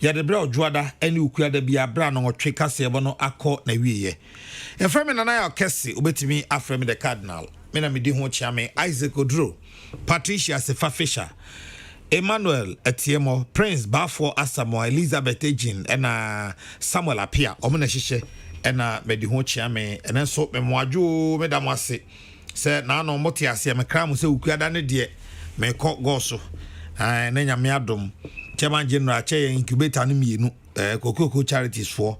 Yade bra odwada ene ukuada bia bra no otwe kase ebo no akọ na wiye. E frame na ya kese obetimi aframe the cardinal. Me na me di ho chiame Isaac Odro, Patricia Sefa Fisher, Emmanuel Etiemo, Prince Bafo Asamo, Elizabeth Ejin ena Samuel Apia omuna hihye ena me di ho chiame ena so me moadwo me da mo ase. Se na no mote ase me kra mo se ukuada ne de me ko go so. Na nyame adom. Chairman General Che incubator ni mienu Kokoko Charities for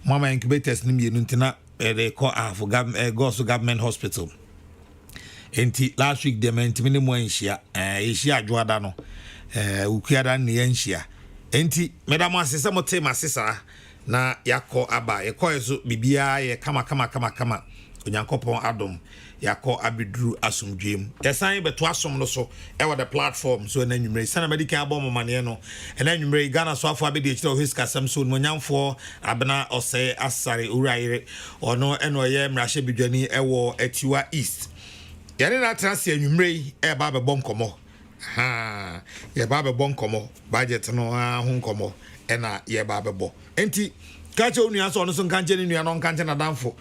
Mama incubators ni mienu ntina they call for government hospital. Enti last week they meant minimum enhia ehia adwoada no ukuada ne enhia. Enti madam asese mote masesa na yakọ aba yakọ yeso bibia ye kama onyankopon adom yakọ abidru asomdwem yesan beto asom no so e the platform so na nwumre sana medical abom mane no na nwumre Ghana so afọ abedi ekira his kasam so monyamfo abena ose asare urayire ono eno ye mrahye bidwani ewo Atiwa East yane na transe nwumre e ba be bom komo ha ye ba be bom komo budget no ho komo e na ye ba be bo enti kache onua so no so nkanche ni nua no nkanche na danfo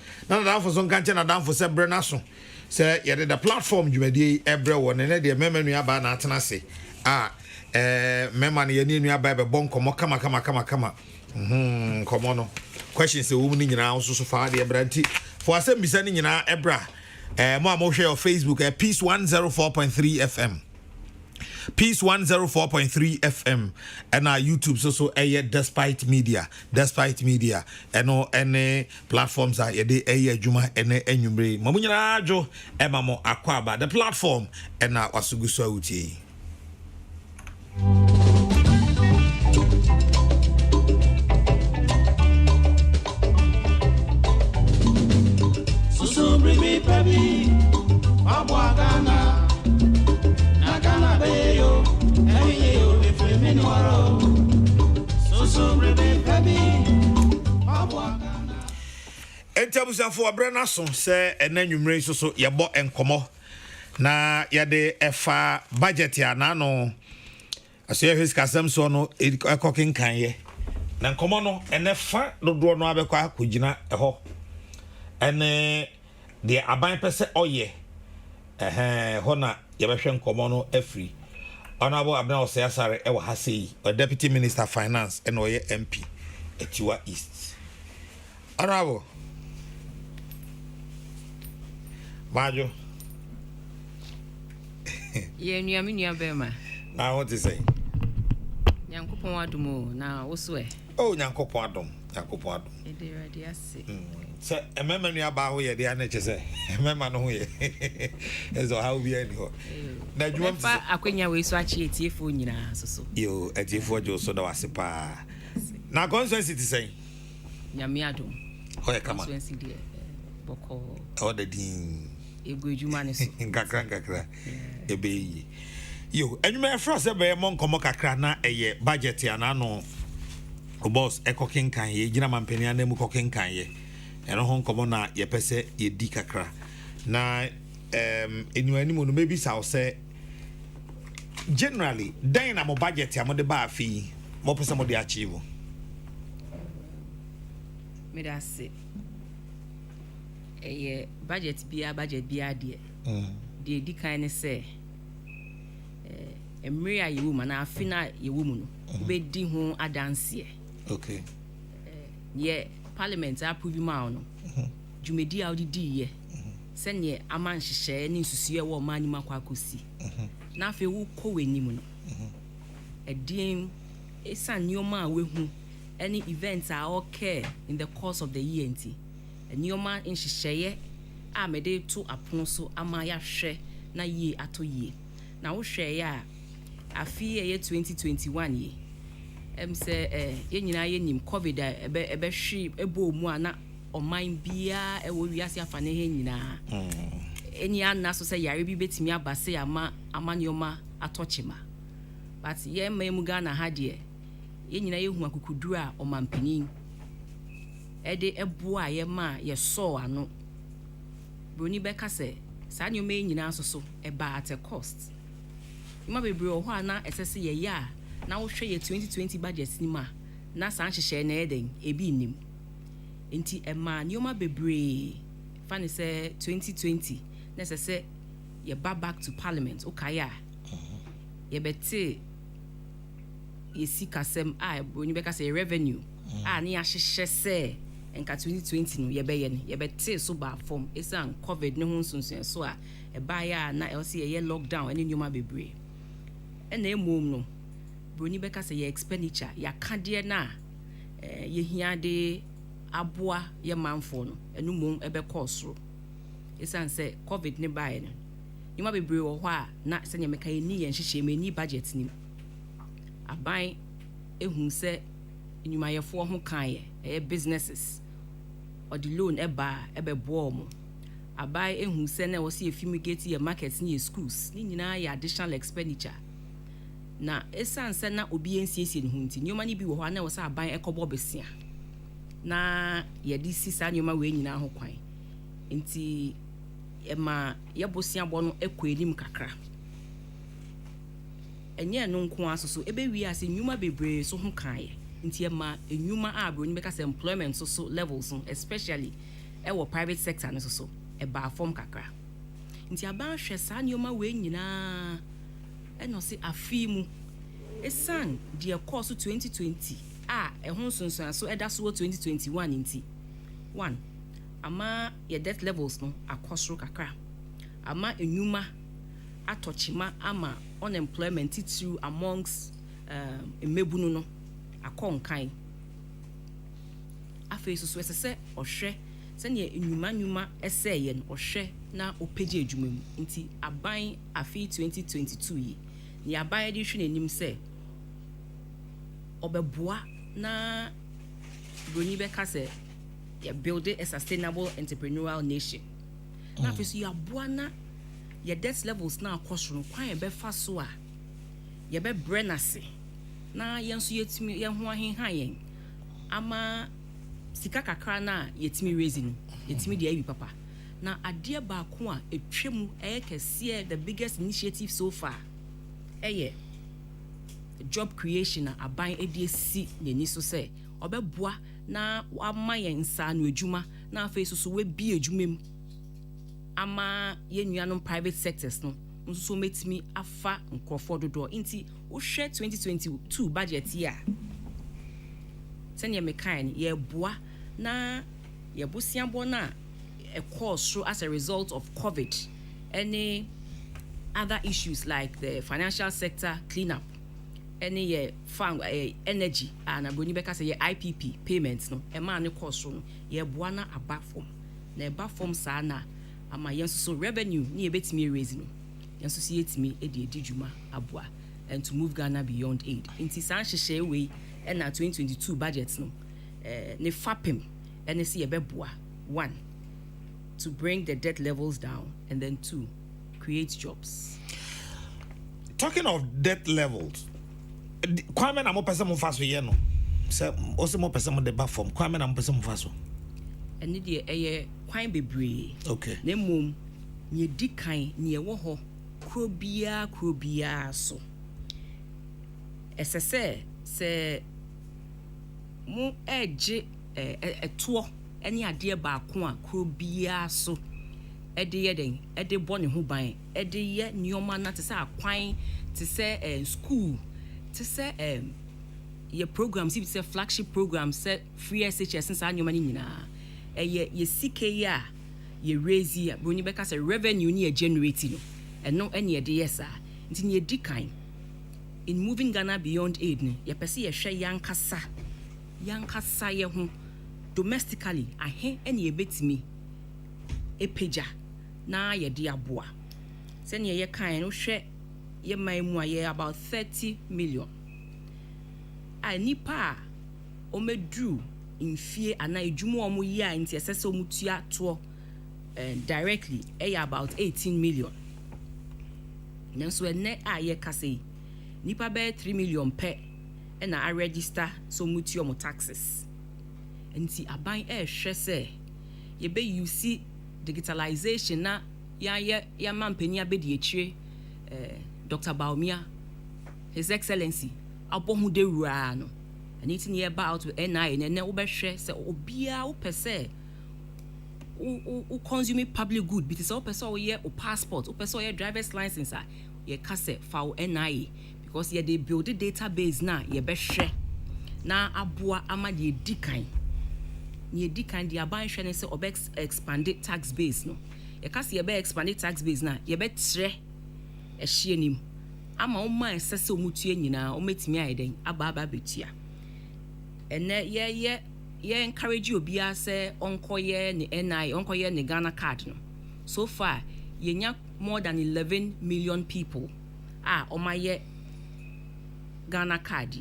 so nkanche na danfo se bre na so se yede the platform dwumadi ebre wo ne de mema nua ba na atena se mema ne ye nua ba be bon komo kama komo no questions e wo mu ni nyina so so fa de ebranti for asem bisa ni nyina ebra mo amhwe on Facebook Peace 104.3 FM Peace 104.3 FM and our YouTube so despite media and no any platforms are ye juma ene enyumre mamunyina ajo emamo akwaba the platform and na wasuguso awuti Susu bribi baby abwagana Nakana beyo, eyo efreme nwaro. Susu brebe kabi, abwagana. Entabusafo abrana so se enanwumre so yebo enkomo na yade efa budget ya na no aso ye kasam so no ekokin kan ye na enkomo no enefa dodo no abekwa akogina eho ene de aban pese oye hona yebehwe nkomo no afri honorable Abena Osayasare e wa hasei deputy minister finance and oye MP Atiwa East honorable Majo ye nua bema na what is say Nyankopon adumo na woso e Nyankopon adom e de radiase se emema nua ba ho ye de anache se emema no ho ye ezo how be any ho na dwuma fa akwenya we so achi etiefo nyina soso yo etiefo jo so da wase pa na consensus say nyame adom hoye kama consensus de boko order din ego ejuma ne so nkakra ebe yi yo enwuma efra se be mo nkomo kakra na eye budget ya na no boss ekokin kan ye gina mampani anamu kokin kan ye eno hon komo na ye pese ye di kakra na enuani mo no maybe say say generally then am budget am de ba fi mo pese mo de achieve me da se budget bia de de di kan ne se emre a yewu ma na afina yewu mu no be di ho adanse okay ye parliament approve ma no jumedi a odidi ye senye aman hihye ne nsusuye wo ma ni makwa kosi na afi wo koweni mu no edin esan nioma a wehu any events are okay in the course of the year nti nioma nhihye a mede to apono so ama ya hwe na ye ato ye na wo hwe ya afi ye 2021 ye say ye nyina ye nim covid ebe hwe ebo mu ana oman bia e wo wiase afa ne he nyina eni anna so say yare bi betimi abase ama nioma atochima but ye memu Ghana ha de ye nyina ye hu akukuduru a omampanin ede ebo a ye ma ye so ano broni beka se sa nyoma nyina so e ba at a cost ima bebre ho ana esese ye ya na wo hwe ye 2020 budget ni ma na san hyehyɛ na eden ebi nim enti ema nioma bebree fa ne sɛ 2020 na sɛ ye back to parliament okaya ye bete ye sikasem a broni beka sɛ revenue a ne ahyehyɛ sɛ enka 2020 no ye bɛyɛ ne ye bete so ba form esan covid ne ho nsunsun so a ɛba ya na ɛwɔ ye lockdown ɛne nioma bebree ɛna emom no broni beka sɛ ye expenditure ya kade na ye hia de aboa ye manfo no enu mom ɛbɛkɔ soro esan sɛ covid ne bae no nioma bebree wɔ hɔ a na sɛ nye meka ni ye nhyehyɛ me ni budget ni aban ehun sɛ nioma yɛfo ho kan ye businesses or the loan ɛbɛboa mo aban ehun sɛ na wɔ sɛ fumigate ye markets ni ye schools ni nyinaa yɛ additional expenditure na esan sɛ na obi ensiesie ne ho nti nioma ni bi wɔ hɔ na wɔ sɛ aban ɛkɔbɔ besia na ye di sisa nioma we nyinaa ho kwan nti ema ye bosia bɔ no ekɔ enim kakra enye no nko aso so ebewi ase nioma bebree so ho kan ye nti ema enyuma a broni beka sɛ employment so levels no especially ɛwɔ private sector no so eba form kakra nti aban hwɛ saa nioma we nyinaa ɛno se afi mu esan de course 2020 a ɛho sunsun so ɛda so 2021 nti 1 ama ye debt levels no akosoro kakra ama enyuma atochima ama unemployment too amongst emebunu no akonkan afei so ɛsɛ ɔhwɛ sɛ ne enyuma ɛsɛyɛ no ɔhwɛ na opegye adwuma mu nti aban afei 2022 yi ne aban de hwe n'anim sɛ ɔbɛboa na broni bɛka sɛ ye build a sustainable entrepreneurial nation na afei so yaboa na ye debt levels na akosoro kwan ye bɛfa so a ye bɛ brenase na yenso yetimi ye ho ahenhan yen ama sika kakra na yetimi raise no yetimi de ayi papa na ade ba ko a etwemu kɛse the biggest initiative so far job creation a aban edisi neni so sɛ ɔbɛboa na ama yɛn nsa no adwuma na afei so we bi adwuma mu ama yɛnuanom private sectors no nso so metimi afa nkrɔfo dodo nti wo hwɛ 2022 budget ya sɛnea mekan yɛboa na yɛbosiabɔ na ɛkɔɔso as a result of covid any other issues like the financial sector cleanup any energy and broni beka say IPP payments no e ma ne cost no ye boa na aba form na eba form sa na ama yenso so revenue ni ebetimi raise no yenso so yetimi e de dwuma aboa and to move Ghana beyond aid inti san hyehyɛ we e na 2022 budget no ne fapem ene se ye beboa 1 to bring the debt levels down and then 2 create jobs. Talking of debt levels, kwame na mo pese mo faso ye no se o se mo pese mo de ba form kwame na mo pese mo faso ene de eye kwan bebree okay na mom nye dikan ne wo ho krobia so esese se mo eje eto ene ade ba ko a krobia so ede ye den ede bɔ ne ho ban ede ye nioma na te se akwan te se school to say your programs if it's a flagship program set free SHS since annual money nyina ye CK ya ye raise ya broni beka say revenue ni generating no and no any de yes ah nti ne di kan in moving Ghana beyond aid ne ye pese ye hwe yankasa ye ho domestically ahe ene ye betimi epeja na ye de aboa se ne ye kan no hwe ye maimu aye about 30 million a nipa o medru infie ana edwumu omo yi a nti esese omutua to directly about 18 million nanso ene a ye kase nipa be 3 million pe na a register so mutua mo taxes nti aban hwe se ye be use digitalization na ya mampani abedi etire Dr. Baumia, His Excellency, abohu de wura no anything here about with NI and wo be hwe say obia wo pese wo consume public good because wo pese wo ye o passport wo pese wo ye driver's license ye ka say fa wo NI because ye dey build database na ye be hwe na aboa ama ye dikan ye dikan di aban hwe ne say obex expanded tax base no ye ka say ye be expanded tax base na ye be tre ehye nim ama wo man sese omutue nyina o metimi ayeden aba betua ene ye encourage obia say onkoye ne NI onkoye ne Ghana card no so far yenya more than 11 million people omaye Ghana card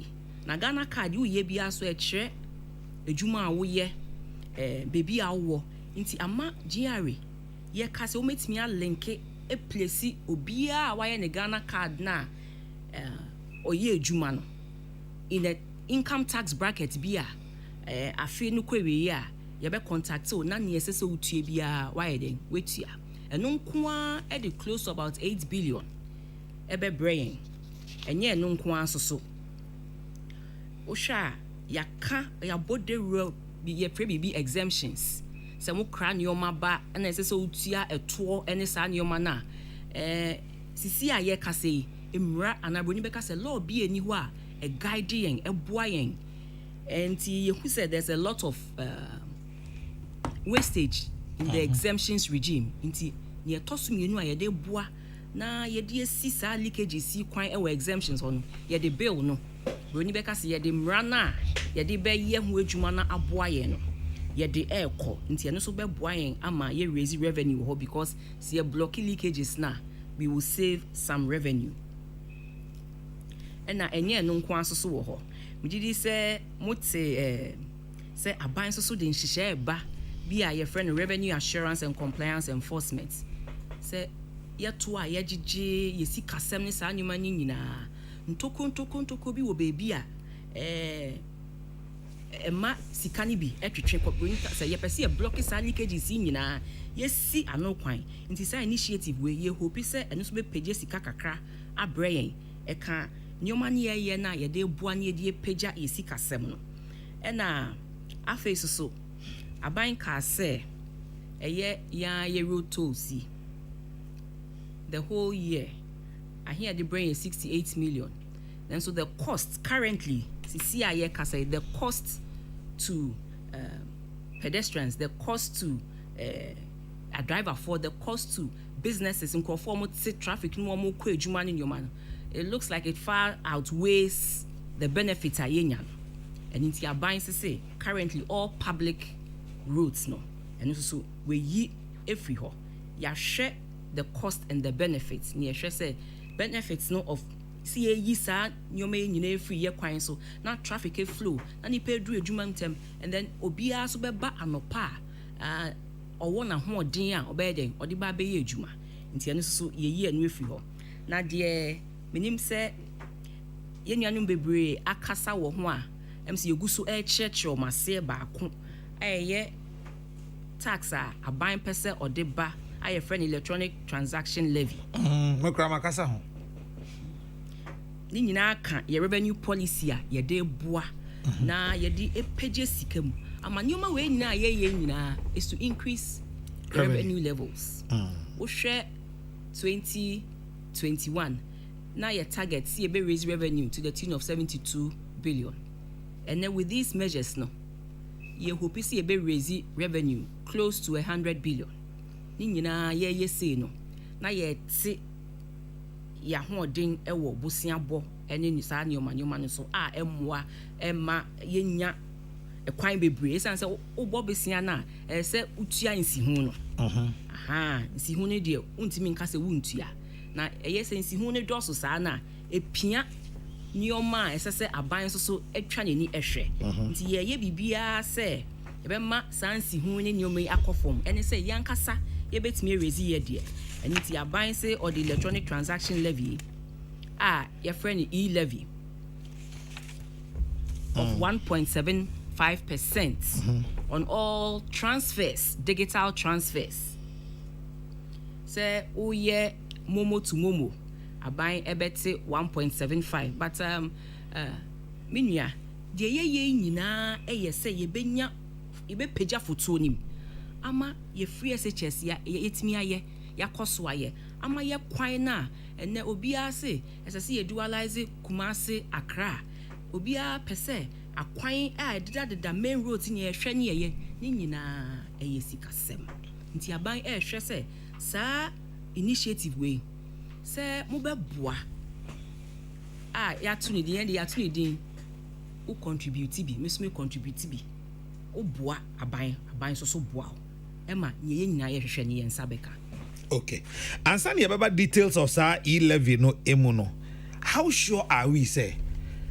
na Ghana card wo ye bia so e kire ejuma wo ye baby awo nti ama GRA ye ka say o metimi a link e place obia wa ye ne Ghana card na oye ejuma no in a income tax bracket bia afi no kwewe ya ye be contact o na ne sese utue bia wa ye den wetua eno nkoa e dey close to about 8 billion e be brain enye eno nkoa so o sha yaka ya bode ye pre bibi exemptions se mo kra neoma ba na sese utua eto ene sa neoma na sisi aye kase emra anabroni be kase law bi eni ho a guiding a boying and you said there's a lot of wastage in the exemptions regime inti ye tosum yenu a ye de boa na ye de si sa leakage si kwan e exemptions on ye de bill no broni be ka se ye de mrana ye de be ye ho adwuma na aboa ye no ye de ekọ inti eno so be boa yen ama ye raise revenue ho because see ye block leakages na we will save some revenue ena enye no nko asoso wo ho mugidi se mote se aban soso de nhihye ba bi a ye friend revenue assurance and compliance enforcement se ye to a ye gigi ye sika sem ne sa nyuma ni nyina ntoko bi wo bebi a ema sika ni bi etwetwe kwabuni se ye pese ye block sa leakage si nyina ye si ano kwan nti sa initiative we ye hope se eno so be page sika kakra abrayen eka nyoma ne ye na ye de bua ne de pagya esi kasem no ena afeso so aban ka se eye ya ye road tolls the whole year I hear the bring 68 million and so the cost currently see aye ka say the cost to pedestrians the cost to a driver for the cost to businesses in conform to traffic no more ko adwuma ne nyoma no it looks like it far outweighs the benefits a yenya and into your buying say currently all public roads no and so we yi every ho ya share the cost and the benefits near share say benefits no of see yi sa nyoma nyina free ye kwan so na traffic flow na ni pay dru adwuma ntem and then obia so be ba anopa owo na ho odin a obeden odi ba be ye adwuma nti eno so ye yi anu efri ho na de menim se yenuanum bebre akasa wo ho a MC yeguso church o mase ba ko eye tax a aban pese odeba aye friend electronic transaction levy mekra makasa ho ni nyina ka ye revenue policy a ye de boa na ye di epage sikam amanyoma we nyina ye nyina is to increase revenue levels wo hwe 2021 now your target see be raise revenue to the tune of 72 billion and then with these measures no you hope see be raise revenue close to 100 billion ni nyina ye say no na ye ti ya hoden ewo bosia bo ene ni sa nyoma no so emmoa emma yenya ekwan bebre esan se wo besia na se utua nsihu no nsihu ne de untimi nka se wuntua na eye sensi hu ne doso sa na epia nioma esese aban so etwa nani ehwe nti ye bibia se ebema sansi hu ne nioma akofom ene se yankasa ye betimi erezi ye de eni ti aban se or the electronic transaction levy your friend e-levy of 1.75% on all transfers, digital transfers. Say Momo to Momo, I buy ebete 1.75, but menua de ye nyina eye se ye benya ye be pagya foto nim ama ye free SHS ya yetimi aye yakoso aye ama ye kwan na ene obia se esese ye dualize Kumasi Accra obia pese akwan a dida main road ni ye hwe ne ye ni nyina eye sikasem nti aban hwe se sa initiative we se mo be boa ya to ni din o contribute bi me contribute bi o boa aban so boa e ma ye nyina ye hwehwe ne ye nsabeka. Okay, ansa ne baba details of sa E11 no emu no, how sure are we say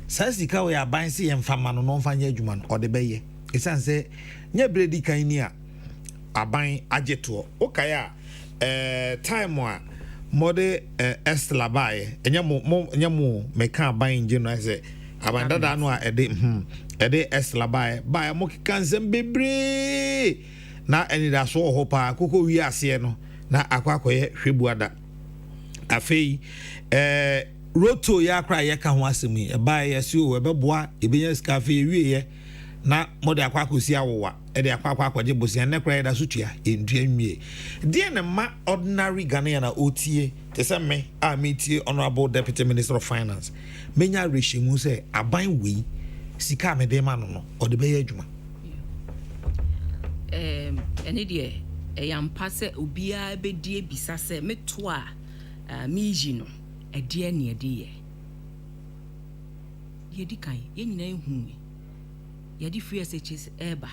sasika we aban se ye mfama no no mfanya adwuma no ode beye esan se nya bredi kan ni a aban ageto okay a time a mode Estela bae enya mo meka aban nje no se aban dada no a ede Estela bae mo kansem bebre na eni da so ho pa kokko wi ase no na akwakoye hwebuada afei roto ya kra ye ka ho asemi e bae yesi o ebeboa ebenya ska afei wi ye na mode akwakosi awowa ede akwakoje bosia ne kra da sutua endua nwie die ne ma ordinary Ghanaian na otie te se me a metie honorable deputy minister of finance menya rehyimu se aban wi sika me de ma no ode be ye adwuma ene de yampa se obia be die bisa se meto a miji no ede ne ede ye di kan ye nyina ehu ye di free SHS eba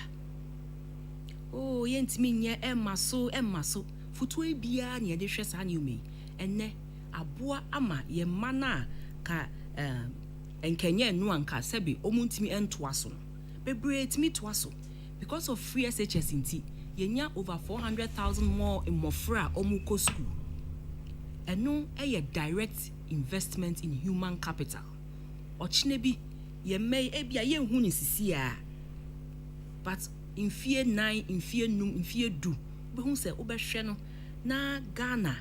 oh ye ntimi nye emma so futu ebia ne ede hwe sa ne umi enne aboa ama ye mana ka enkenye enu anka sebi omuntimi entoa so bebre timi toa so because of free SHS inti yenya over 400,000 more in mofra omuko school eno eye direct investment in human capital ochine bi ye may ebia ye hu ni sisi a but in fear 9 in fear num in fear do be hu se obehwe no na Ghana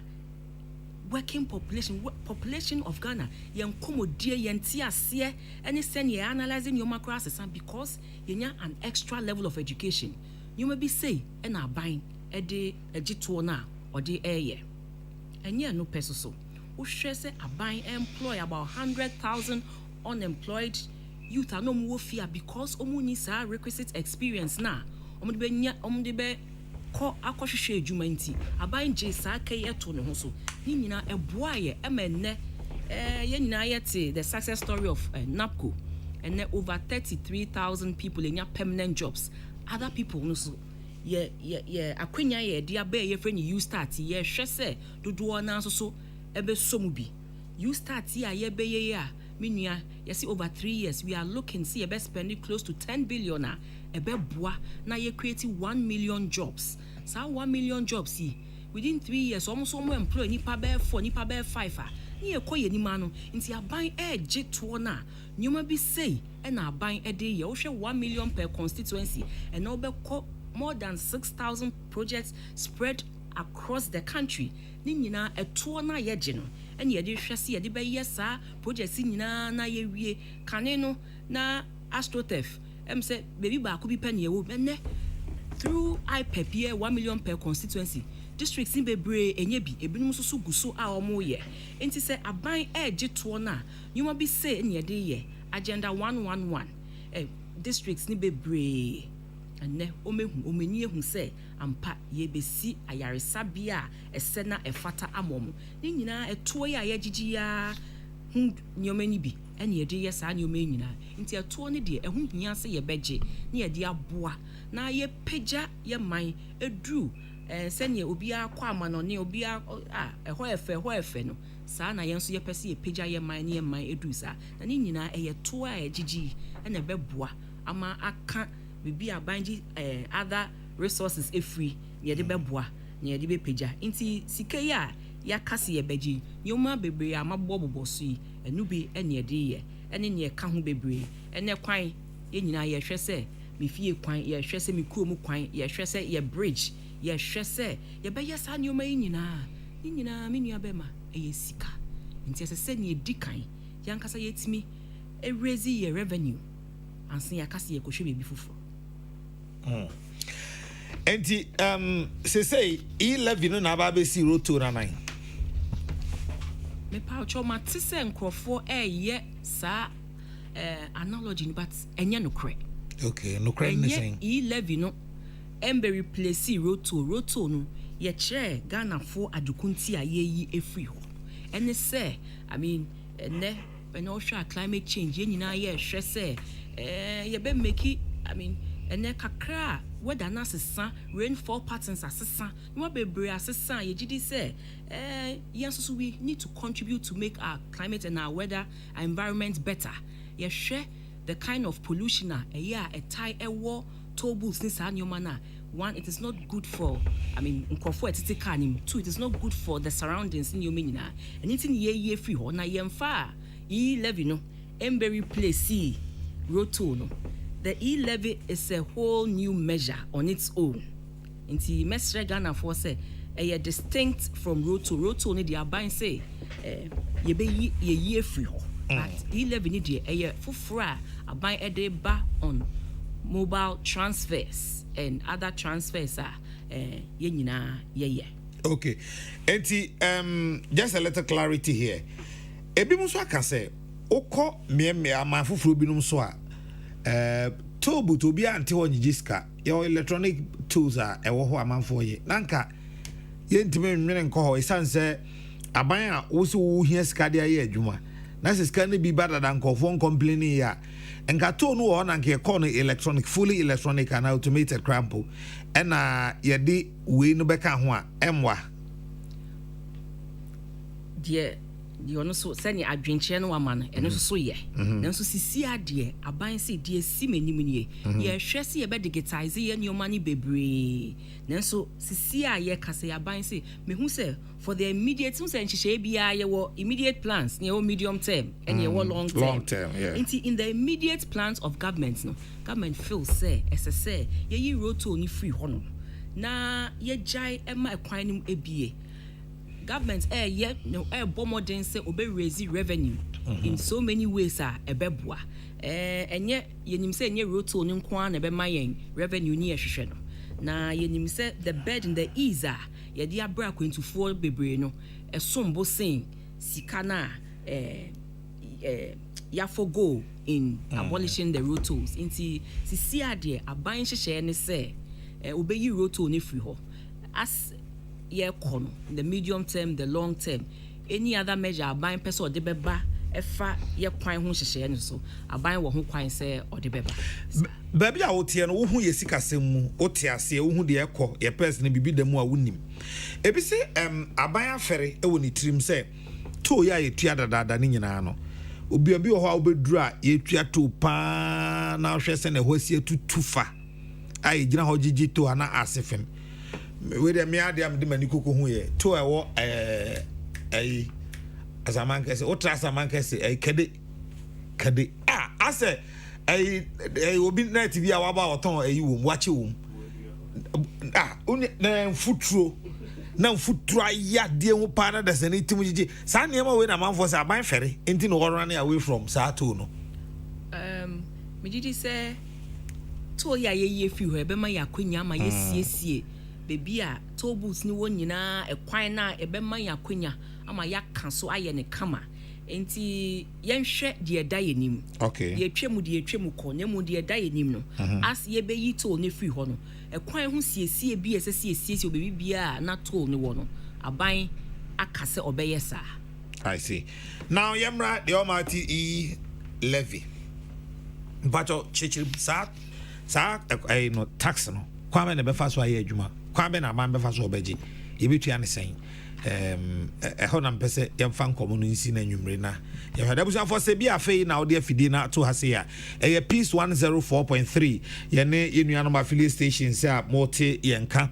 working population of Ghana yen komodie yen ti ase any sen ye analyzing your macro assessment because yenya an extra level of education you may be say and aban ede agito na ode eye enye no peso so wo hwe se aban employ about 100,000 unemployed youth are no more fear because omu ni sa requisite experience na omu de be ko akohwehwe adwuma nti aban je sa kai eto ne ho so ni nyina eboa ye emenne ye nyina yete the success story of NAPCO and over 33,000 people in permanent jobs other people no so ye akwenya ye dia ba ye friend you start ye hwe se dodo na so ebe somu bi you start ya ye be ye a menua you see over 3 years we are looking see ebe spending close to 10 billion ebe boa na ye create 1 million jobs so 1 million jobs within 3 years almost employ nipa be 4 nipa be 5 ni ekoye ni ma no nti aban eje to na nyoma bi sei e na aban ede ye wo hwe 1 million per constituency and now be more than 6,000 projects spread across the country ni nyina eto na ye je no ene ye de hwese ye de be yesa projects nyina na ye wie kane no na astrotef say baby ba ko bi pene ye wo ene through IPEP here 1 million per constituency districts in bebre enye bi ebinum so guso a omo ye enti se aban eje to na nyuma bi say ene ye de ye agenda 111 districts ni bebre ene omeni ehu se ampa ye besi ayaresa bia ese na efata amomo ni nyina eto ye ayagigi ya nyoma ni bi ene ye de ye sa nyoma nyina nti eto ne de ehu hia se ye beje ne ye de aboa na ye peja ye man edru sene obi akwa amanone obi ho efe no saa na yenso ye pese ye peja ye man ne ye man edru saa na ni nyina eye to a agigi ene beboa ama aka bibi abanji other resources efree ye de beboa ne ye de be peja nti sika ya kase ye beji nyoma bebre amabobobbo so yi enu bi ene ye de ye ene ne ka ho bebre ene kwan ye nyina ye hwe se me fie kwan ye hwe se me kuom kwan ye hwe se ye bridge ye hwe se ye be yesa nyoma nyina me nua be ma eye sika nti se ne edikan yankasa yetimi raise your revenue and say akasi ye kohwe be fufuro. Enti say E11 no na ba be si roto na 9. Me pa cho mate se nkrofo ye sa analogy but enye no kre. Okay, no kre ni saying E11 no embe replace roto no ye kire Ghana for adukunti a ye efri ho. Ene say I mean ne when all share climate change ye nyina ye hwe say ye be make I mean ene kakra weather na sesa rainfall patterns asesa no bebre asesa ye gidi say yes so we need to contribute to make our climate and our weather our environment better. Ye hwe the kind of pollution a tie war tollbooths ni sa nyoma na. One, it is not good for, I mean, nkrofo etete ka nim. Two, it is not good for the surroundings in your nyina. Anything ye free ho na yemfa E11 no embe replace roto no. The E11 is a whole new measure on its own. Inti Mestre Ghana for say a distinct from roto. Roto ni the aban say ye be ye free ho. But E11 ni the a fufura aban ede ba on mobile transfers and other transfers ye nyina ye. Okay. Enti just a little clarity here. Ebi mo so aka say okọ me ama fufuro binum so a tobu to be ante won jiska your electronic tools ewo ho amanfo ye nanka ye ntime nwene nko ho isan se aban a wo so wo hia ska de aye adwuma na se ska ne bi bada dan kofo complaining ya nka to no wo nanka e no electronic fully electronic and automated crampo na ye de we no beka ho a emwa die ono so sani adwenche no amano eno so ye nanso sisi ade aban se die si manim nie ye hwe se ye be digitize ye nyoma ni bebre nanso sisi a ye kase aban se mehu se for the immediate so say nhihye bia ye wo immediate plans ne wo medium term and ye wo long term yeah. In the immediate plans of government no government feel say ss ye yi roto ni free hono na ye jai ema ekwan nim ebie government no bomodin say obe raise revenue in so many ways ebeboa enye yenim say enye roto ni nko na be mayen revenue ni ehwehwe no na yenim say the bed in the ease ye dia bra kwentufo bebre no esombo sen sika na ya forgo in abolishing the rotos inti sisi ade aban hyehye ne say obe yi roto ni free ho as ye kono the medium term the long term any other measure aban person or de beba efa ye kwan ho hyehye ne so aban wo ho kwan say or de beba baby a wotie no wo hu ye sikasem mu otiase wo hu de ekọ ye person ne bibi da mu a wonim ebi se aban afere e wo ni trim say to ya ye tua dadada ne nyina no obi wo ho a obeduru a ye tua to pa na hwe se na ho sie tutufa ai gina ho gigi to ana asefem we de me ade am de mani koko hu ye to ewo asaman kese o tra asaman kese kade ase obi na tv a waba oton wom wache wom na futuro ya de hu pa na dase ne tim gigi sa ne ma we na manfo se aban fere enti no run away from sa to no me gigi say to ya ye fi ho ebe ma yakonya ma ye siesie baby a tollbooths ni won nyina ekwan na ebe man yakonya ama yaka so aye ne kama enti yenhwe de eda yenim okay ye twemu ko ne mu de eda yenim no as ye be yi toll ne free ho no ekwan ho siesie bi esesiesie obebi bia na toll ne wo no aban akase obeye sa. I see. Now yemra the almighty levy but chichiri sa no tax no kwame ne befa so aye adwuma kwame na man befa so obeji yebetua ne sen ho na mpese yemfa nkomo no nsi na nwumre na ye hada busa for se bia afei na ode afidi na to ha se ya peace 104.3 ye ne yenuanom affiliate stations a mote yenka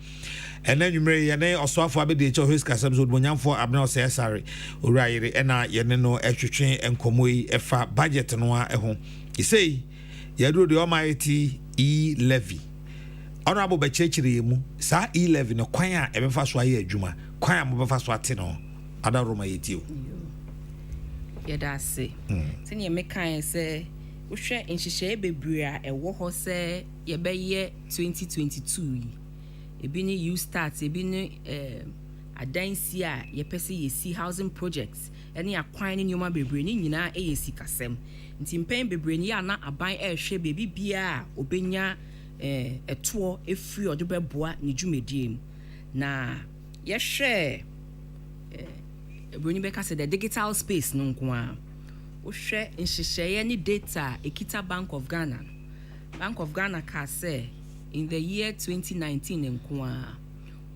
ena nwumre ye ne osoafo abede che hois kasam so bonyamfo abna ose sare owurayire ena ye ne no etwetwe enkomo yi efa budget no a ho isei ye do the almighty levy honorable bechechire mu sa E11 no kwan a ebefa so aye adwuma kwan a mo befa so ate no ada roma yetio yɛda ase sɛnea mekae sɛ wohwɛ nhyehyɛe bebree a ɛwɔ hɔ sɛ yɛbɛyɛ 2022 yi ebi ne you start ebi ne adansi a yɛpɛ sɛ yɛsi housing projects ɛne akwan ne nneɛma bebree ne nyinaa ɛyɛ sikasɛm nti mpɛn bebree ne yɛ ana aban ɛrehwɛ beebi biara obenya ɛtoɔ efiri ɔde bɛboa ne dwumadie mu na yɛhwɛ Bruni bɛka sɛ the digital space no nko a wohwɛ nhyehyɛeɛ ne data ekita Bank of Ghana ka sɛ in the year 2019 nko a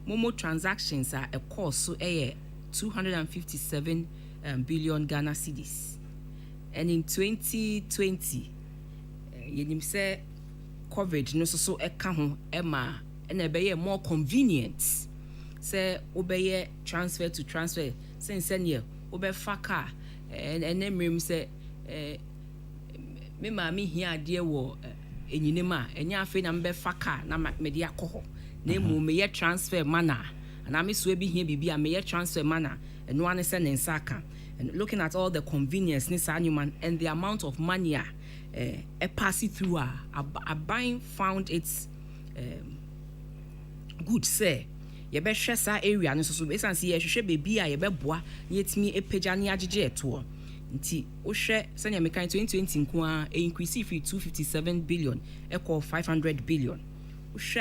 momo transactions a ɛkɔɔ so ɛyɛ 257 billion Ghana cedis and in 2020 yɛnim sɛ COVID no so ɛka ho ɛma ɛna ɛbɛyɛ more convenient sɛ wobɛyɛ transfer to transfer sɛnsɛn yɛ wobɛfa car ɛnɛ mmerɛm sɛ me maame hia adeɛ wɔ enyinem a ɛnyɛ afei na mbɛfa car na mede akɔ hɔ na emu meyɛ transfer mana ana me so bi hia bibi a meyɛ transfer mana ɛno ane sɛ ne nsa aka and looking at all the convenience ne saa nneɛma and the amount of money a pass through a buying found its good say yɛbɛhwɛ saa area no so esan sɛ yɛhwehwɛ beebi a yɛbɛboa na yɛtumi epagya ne agyegye ɛtoɔ nti wohwɛ sɛnea mekan 2020 nko a increase fi 257 billion ɛkɔ 500 billion wohwɛ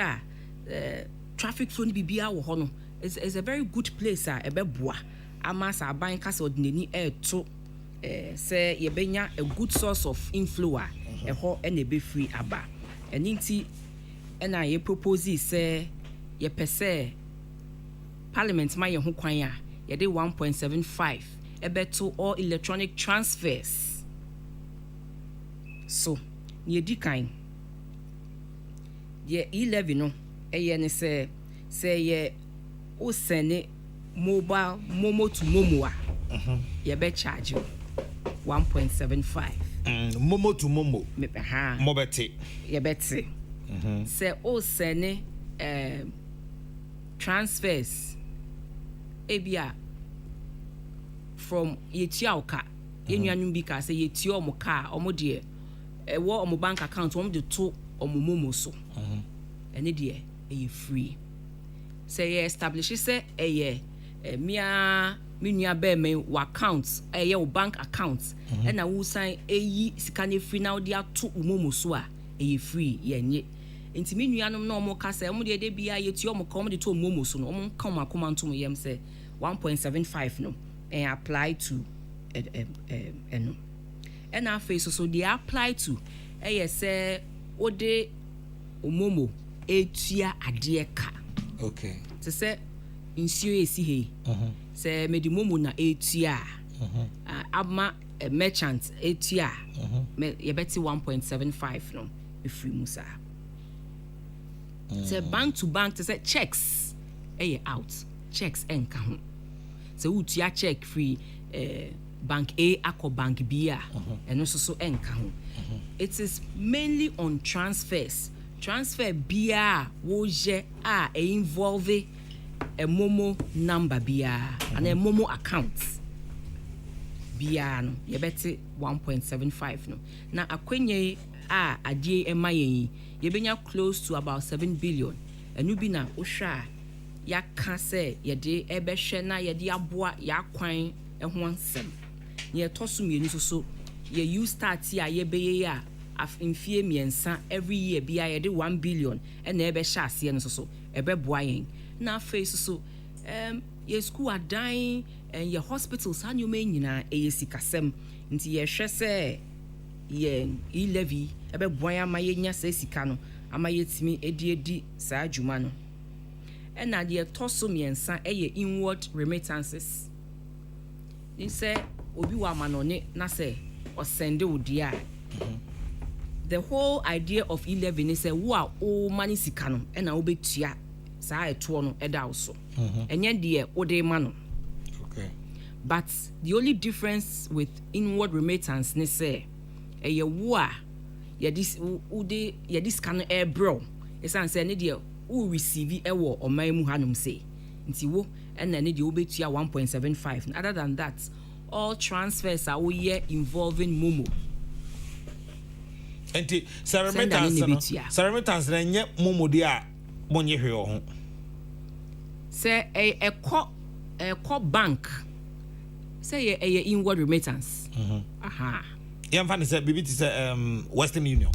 a traffic flow ne bibia wɔ hɔ no is a very good place a ɛbɛboa ama sa aban kasa ordinary ɛto sɛ yɛbɛnya a good source of inflow a ɛhɔ ɛna ɛbɛfiri aba ɛne nti ɛna yɛ propose sɛ yɛpɛ sɛ Parliament ma yɛ ho kwan a yɛde 1.75 ɛbɛto all electronic transfers so yɛdi kan yɛ e-levy no ɛyɛ ne sɛ yɛ o send mobile momo to momo a yɛbɛ charge 1.75 momo to momo ha mobete yɛbɛte sɛ o send transfers ebia from yetua oka enuanum bi ka say yetua omo ka omo de ewo omo bank account omo de to omo momo so ene de e free say ye establish say eye mia menua be me wa account eye wo bank account e na wo san eyi sika ne free na wo de ato momo so a e free ye nye enti menuanom na omo ka say omo de bia yetua omo ka omo de to momo so no omo ka omo akoma ntom yem say 1.75 no and apply to no and our face so they apply to say ode omomo etua ade ka okay to say insuo esi he say me di momo na etua abma merchant etua me ye beti 1.75 no e free musa say bank to bank to say checks out checks enka ho so utia check free bank A akọ bank B a eno so enka ho it is mainly on transfer bia wo je a involve a momo number bia and a momo account bia no ye beti 1.75 no na akwenye a adie ema yen ye benya close to about 7 billion enu bi na ohwa ya ka se yede ebehwe na yede aboa ya kwan ho ansem ye toso mienu so ye you start ya ye beye ya afimfie miensa every year bia yede 1 billion e na ebehwe ase no so ebeboa yen na face so ye school adan and ye hospitals anyuma nyina eyesikasem nti ye hwe se ye e-levy ebeboa ya ma ye nya se sika no ama yetimi edi saa adwuma no and the toso miensa inward remittances. They say obi wa manone na say or send odia. The whole idea of e-levy is say wo a o money sikano and na obetua saa eto no eda also. Enye de ode ma no. Okay. But the only difference with inward remittance ne say ye wo a ye dis ude ye dis kan e bro. Esan say ne de who receive ewo oman mu hanum say nti wo na ne de obetua 1.75 other than that all transfers are we here involving Momo. Enti remittance na nye Momo dia monye hwe ho. Say a bank. Say a inward remittance. Aha. Yamfa say bibi ti say Western Union.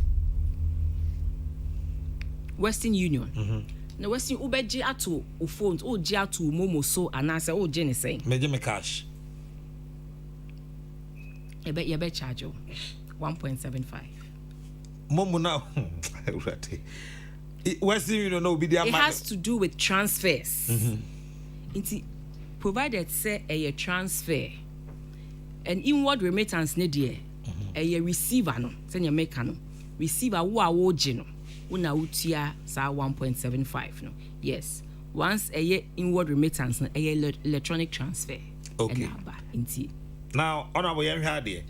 Na Western ubeji ato o phones o ji ato Momo so anase o je ne say. Meje me cash. You bet charge 1.75. Momo now. Western Union no be there. It has to do with transfers. Provided say a transfer, an inward remittance ne dear, a receiver no, send your mechano, receiver who are wojino, una utia sa 1.75 no. Yes, once a inward remittance, a electronic transfer. Okay. Now, honorable young hardy,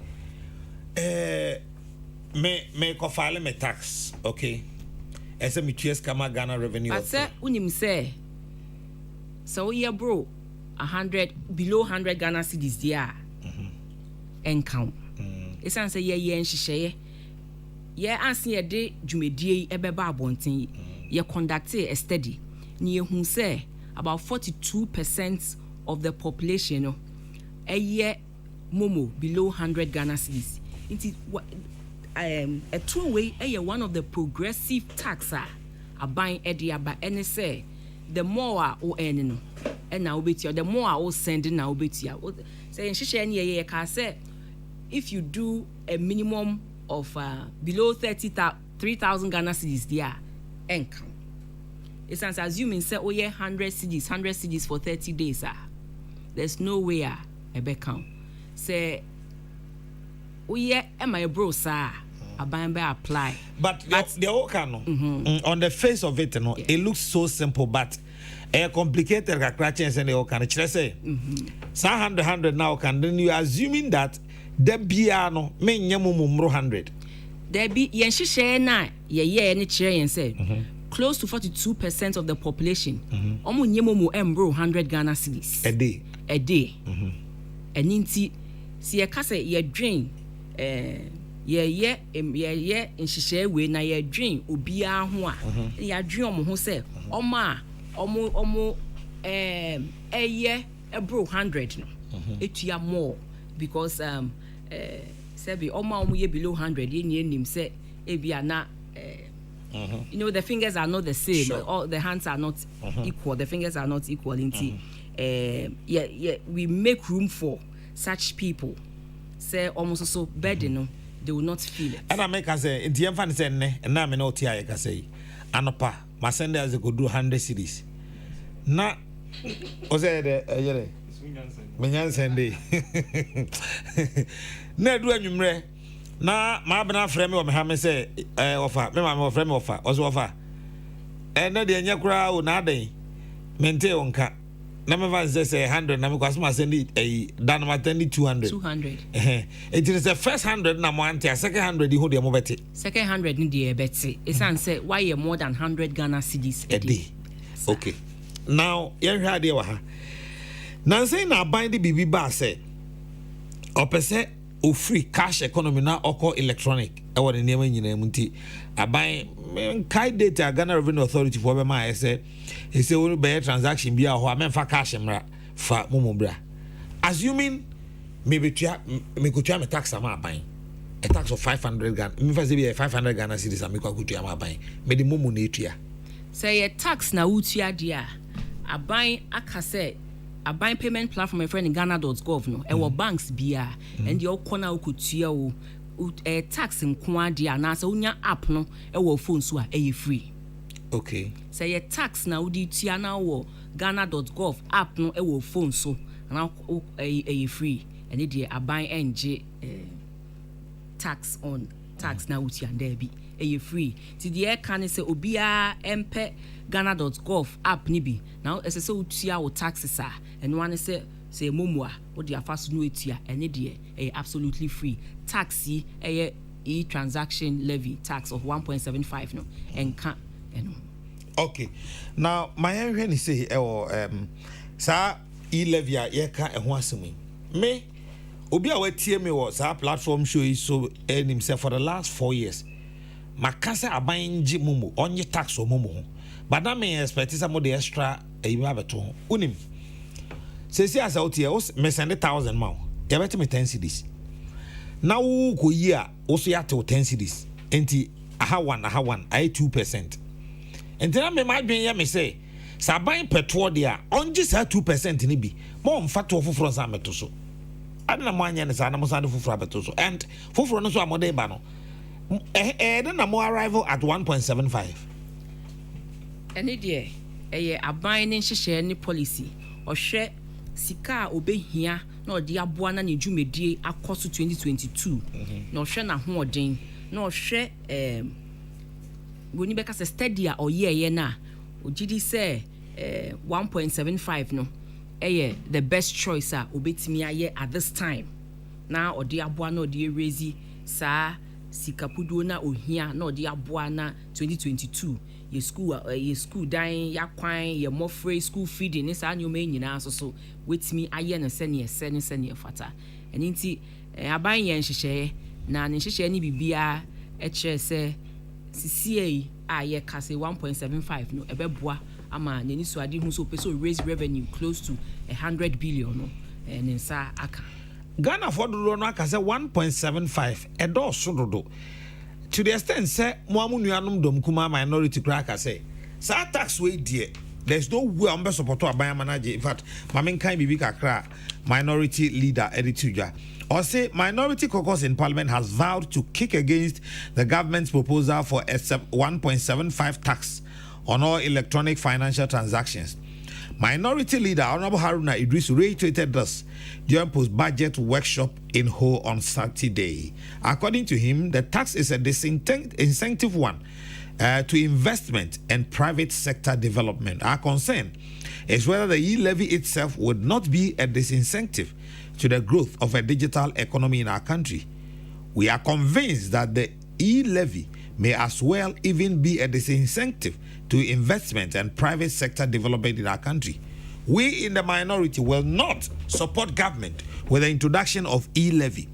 me file me tax, okay? As a mutuous kama Ghana revenue. But say unim say, so yeah, bro, 100 below 100 Ghana cedis there, and count. It's answer yeah and she yeah answer ye de jumedie ebeba abontin ye conduct a study near who say about 42% of the population a year Momo below 100 Ghana cedis. It a two-way one of the progressive taxer are buying edia by any say the more o earning and now betia the more o sending now betia say she any can say if you do a minimum of below 3,000 Ghana cedis there income. It's as assuming say 100 cedis for 30 days there's no way a back count. Say am I bro sir apply but the whole canon on the face of it no it looks so simple but complicated calculations and the whole can say 100 now can then you assuming that the biano men yamu 100 there be yen share na ye any chere say close to 42% of the population omo nyemomo embro 100 Ghana cedis a day and inti si ye kase ye drain ye in share we na ye drain obia ho a ye drain omo ho say omo ebro 100 no etua more because say omo ye below 100 ye nim say ebia na you know the fingers are not the same. Sure. All the hands are not equal. The fingers are not equal. We make room for such people. Say almost so burden, they will not feel it. And I make us say, the infant say, and now me no tia I can say, Anopa, my sender as go do 100 cities. Na, o say the Minyan Sunday. Na do anumre. Na ma bena frame o me ha me say offer me ma frame offer ozo offer na de anya kura o na den mente onka na me va say 100 na me kwaso ma send dan ma 200 it is the first 100 na mo ante second 100 hu de mo beti second 100 ni de beti it say why you more than 100 Ghana cedis a day. Okay, now yen hwa de wa ha na say na bind the bibi ba say opese o free cash economy na oko electronic e wo ne nema nyina mu nti aban kai data Ghana Revenue Authority for be ma say he say we be transaction bia ho amemfa cash mra fa momo bra assuming me kutua me tax am aban a tax of 500 Ghana me fa say be 500 Ghana cedis am kutua am aban me the momo na etua say a tax na utua dia aban aka say a buying payment platform my friend in Ghana.gov no e banks bia and your corner ukutua o tax in kwadia na so unya app no e wo phone so a e free. Okay, say your tax na udi tia na wo Ghana.gov app no e wo phone so na e free and it dey aban NG tax on tax na utia there be e free ti the can say obia empe Ghana.gov app ni bi now ese so utia wo taxes and one say momoa what the afaso no etia and it absolutely free taxi e transaction levy tax of 1.75 no and can okay now my hen say sa e levy a ye ka e ho asemi me obi a wetie me was our platform show is so earn himself for the last 4 years. Makasa abanji mumu onye tax o mumu. But that may expect some of the extra you have at home. Unim. Says as out here, me send 1,000 mau. You better me 10 cedis. Now go year also ya to 10 cedis. Enti aha one, I 2%. And then me might be me say, Sabain petrol there, on just 2% in ibi. More fat to for Zametoso. I don't know why and Sanamosan for Frabetoso. And for no so amode bano. Then a more arrival at 1.75. Any dear, a binding share any policy or share Sika obey here, nor dear Buana ni Jumedi across to 2022, nor share na hoarding, nor share when you make us a steady or year na, GD say 1.75 no, the best choice obey me at this time. Now or dear Buana dear Razy, sa Sikapudona or here, nor dear Buana 2022. Your school dying, your quine, your more free school feeding, this annual main so with me, I and send your fata. And inti, I buy yen share, nan share any BBA, HS, CCA, I cast 1.75, no, a bebois, a man, and so I didn't so raise revenue close to 100 billion, no, and in Sa Aka. Ghana for the loan, I say 1.75, a door sodo. To the extent say Mwamunuanum Domkuma minority cracker say sa tax way dear there's no way I'm best support to buy manager. In fact mamin kind bibi kakra minority leader Edituja or say minority caucus in parliament has vowed to kick against the government's proposal for a 1.75 tax on all electronic financial transactions. Minority leader Honorable Haruna Idris reiterated this during post-budget workshop in Ho on Saturday. According to him, the tax is a disincentive one to investment and private sector development. Our concern is whether the e-levy itself would not be a disincentive to the growth of a digital economy in our country. We are convinced that the e-levy may as well even be a disincentive to investment and private sector development in our country. We in the minority will not support government with the introduction of e-levy.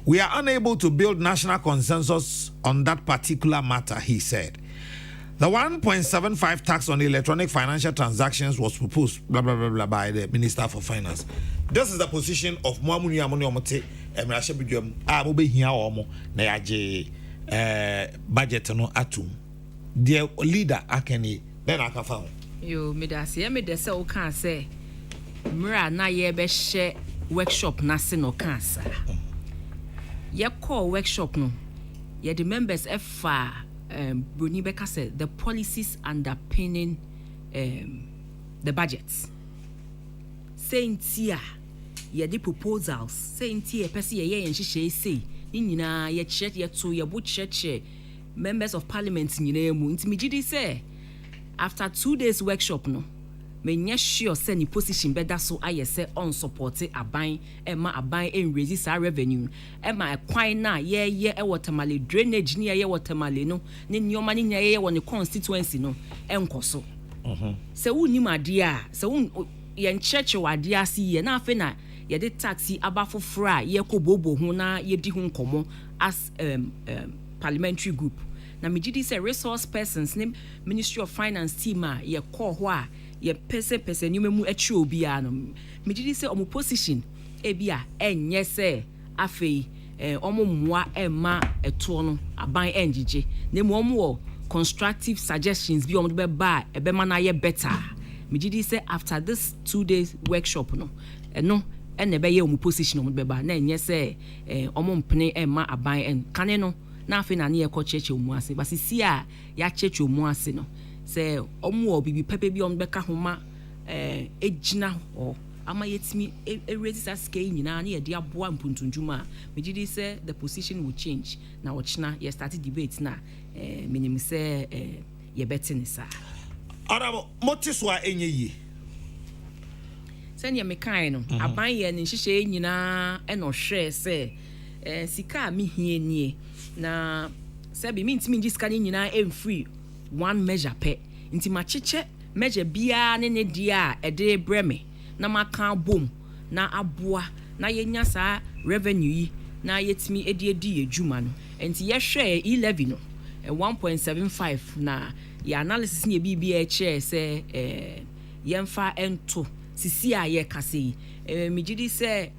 We are unable to build national consensus on that particular matter, he said. The 1.75 tax on electronic financial transactions was proposed blah, blah, blah, blah, by the Minister for Finance. This is the position of Mwamuni Amoni Omote Emirashebidium Abobe Hia Omo Nayaje budget no atum. The leader akeni then akafa. Yo medase me de se o kan say mra na ye be share workshop na se no kan sa. Ye call workshop no. Ye the members efa Bruni Beka said the policies underpinning the budgets. Saying tia ye the proposals saying tia pesi ye nhihye say ni nyina ye church ye to ye bo church members of parliament nyina mu ntimi gidi say after 2 days workshop no me nya sure say ni position beda so aye say on support aban e ma aban en raise our revenue e ma kwan na ye watermale drainage ni ye watermale no ni nyoma ni nya ye won constituency no enkoso se woni made a se won ye church wade ase ye na afa na ye de taxi aba foforo a ye ko bobo ho na ye di ho nkomo as parliamentary group na me gidi say resource persons ne Ministry of Finance team a ye call ho a ye pese nyume mu atwi obi a no me gidi say omo position e bia enye say afei omo mmoa ema eto no aban engige na mu omo constructive suggestions bi omo be ba e be ma na ye better me gidi say after this 2 days workshop no ene be ye omo position omo be ba na enye say omo mpene ema aban en kane no na afi na ne ko cheche omu ase basi si a ya cheche omu ase no se omu obibi pepe bi on beka homa ejina ho ama yetimi resist scale nyina na ye de aboa mpuntunjuma me gidi say the position will change na ochina ye start debate na minim say ye betting sa arabo motiswa enye yi send ye mekan no aban ye ne hihye nyina e no hwe say sika mi hie nie na sebi mi ntimi ngisika ni nyina free one measure pe nti ma cheche measure bia ne dia e de breme na maka bom na aboa na yenya saa revenue yi na yetimi edi edwuma no enti ye hwe e11 no 1.75 na ya analysis ne bibia e che se yemfa ento sisi a ye kase megidi se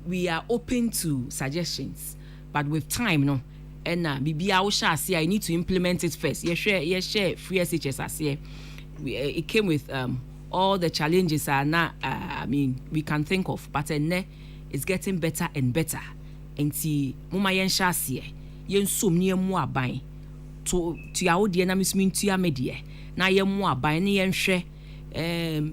we are open to suggestions but with time no and bibia wo sha ase I need to implement it first ye share free SHS ase it came with all the challenges are now I mean we can think of but it's getting better and better enti moma yen sha ase yen som ne mu aban to yawo de na misumi ntua medie na yen mu aban ne yen hwe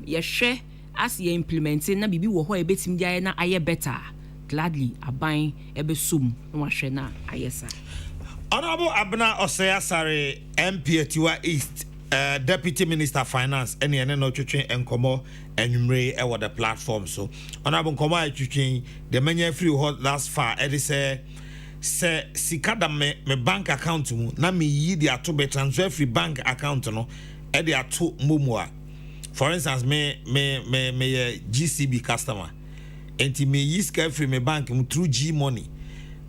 ye hwe as ye implementing na bibi wo ho e betim dia na aye better gladly aban ebe som no hwe na ayesa. Honorable Abena Osei Asare MP Atiwa East Deputy Minister Finance ene no twetwe enkomo enwumre e wo the platform so honorable nkomo atwetwe the manya free hot last far e say sikada me bank account mu na me yi di ato be transfer free bank account no e di ato momo for instance me GCB customer enti me yi sika free me bank mu through G money